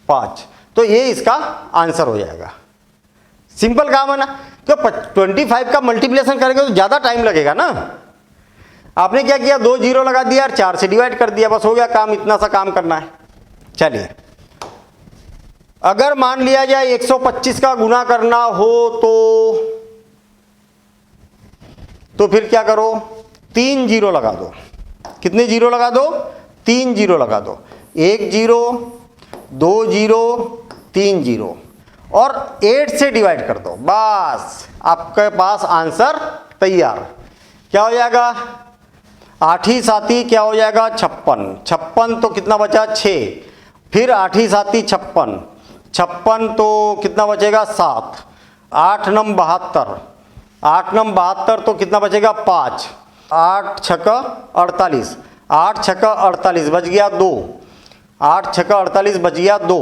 5, तो ये इसका आंसर हो जाएगा। सिंपल काम है ना, तो 25 का मल्टीप्लिकेशन करेंगे तो ज्यादा टाइम लगेगा ना। आपने क्या किया, 2 0 लगा दिया और 4 से डिवाइड कर दिया, बस हो गया काम, इतना सा काम करना है। चलिए, अगर मान लिया जाए 125 का गुना करना हो तो फिर क्या करो, 3 0 लगा दो। कितने 0 लगा दो, 3 0 लगा दो, 1 0 2 0 3 0 और 8 से डिवाइड कर दो, बस आपके पास आंसर तैयार। क्या हो जाएगा, 8 ही 7 क्या हो जाएगा 56, 56 तो कितना बचा 6, फिर 8 ही 7 56, 56 तो कितना बचेगा 7, 8 नम 72, 8 नम 72 तो कितना बचेगा 5, 8 छक्का 48, 8 छक्का 48 बच गया 2, 8 छक्का 48 बच गया 2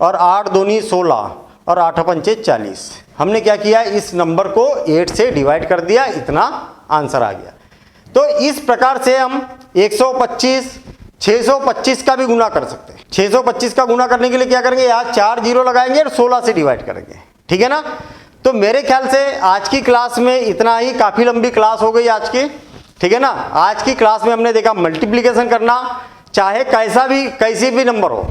और 8 दूनी 16 और 8 पंचे 40। हमने क्या किया, इस नंबर को 8 से डिवाइड कर दिया, इतना आंसर आ गया। तो इस प्रकार से हम 125 625 का भी गुना कर सकते हैं। 625 का गुना करने के लिए क्या करेंगे, यहाँ 4 0 लगाएंगे और 16 से डिवाइड करेंगे, ठीक है ना। तो मेरे ख्याल से आज की क्लास में इतना ही, काफी लंबी क्लास हो गई आज की, ठीक है ना। आज की क्लास में हमने देखा मल्टीप्लिकेशन करना, चाहे कैसी भी नंबर हो,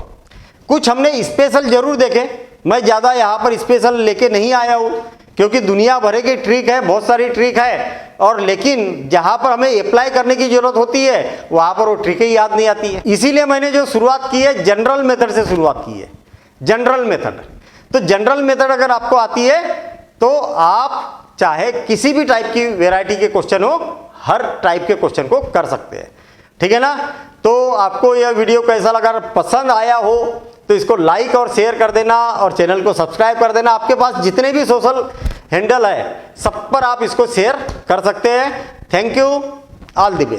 कुछ हमने स्पेशल जरूर देखे, मैं ज़्यादा यहाँ पर स्पेशल लेके नहीं आया हूँ क्योंकि दुनिया भर की ट्रिक है, बहुत सारी ट्रिक है, और लेकिन जहाँ पर हमें अप्लाई करने की ज़रूरत होती है वहाँ पर वो ट्रिक ही याद नहीं आती है। इसीलिए मैंने जो शुरुआत की है जनरल मेथड से शुरुआत की है, जनरल मेथड। तो जनरल मेथड अगर आपको आती है तो आप चाहे किसी भी टाइप की वैरायटी के क्वेश्चन हो, हर टाइप के क्वेश्चन को कर सकते हैं, ठीक है ना। तो आपको यह वीडियो कैसा लगा, पसंद आया हो तो इसको लाइक और शेयर कर देना और चैनल को सब्सक्राइब कर देना। आपके पास जितने भी सोशल हैंडल है सब पर आप इसको शेयर कर सकते हैं। Thank you, all the best.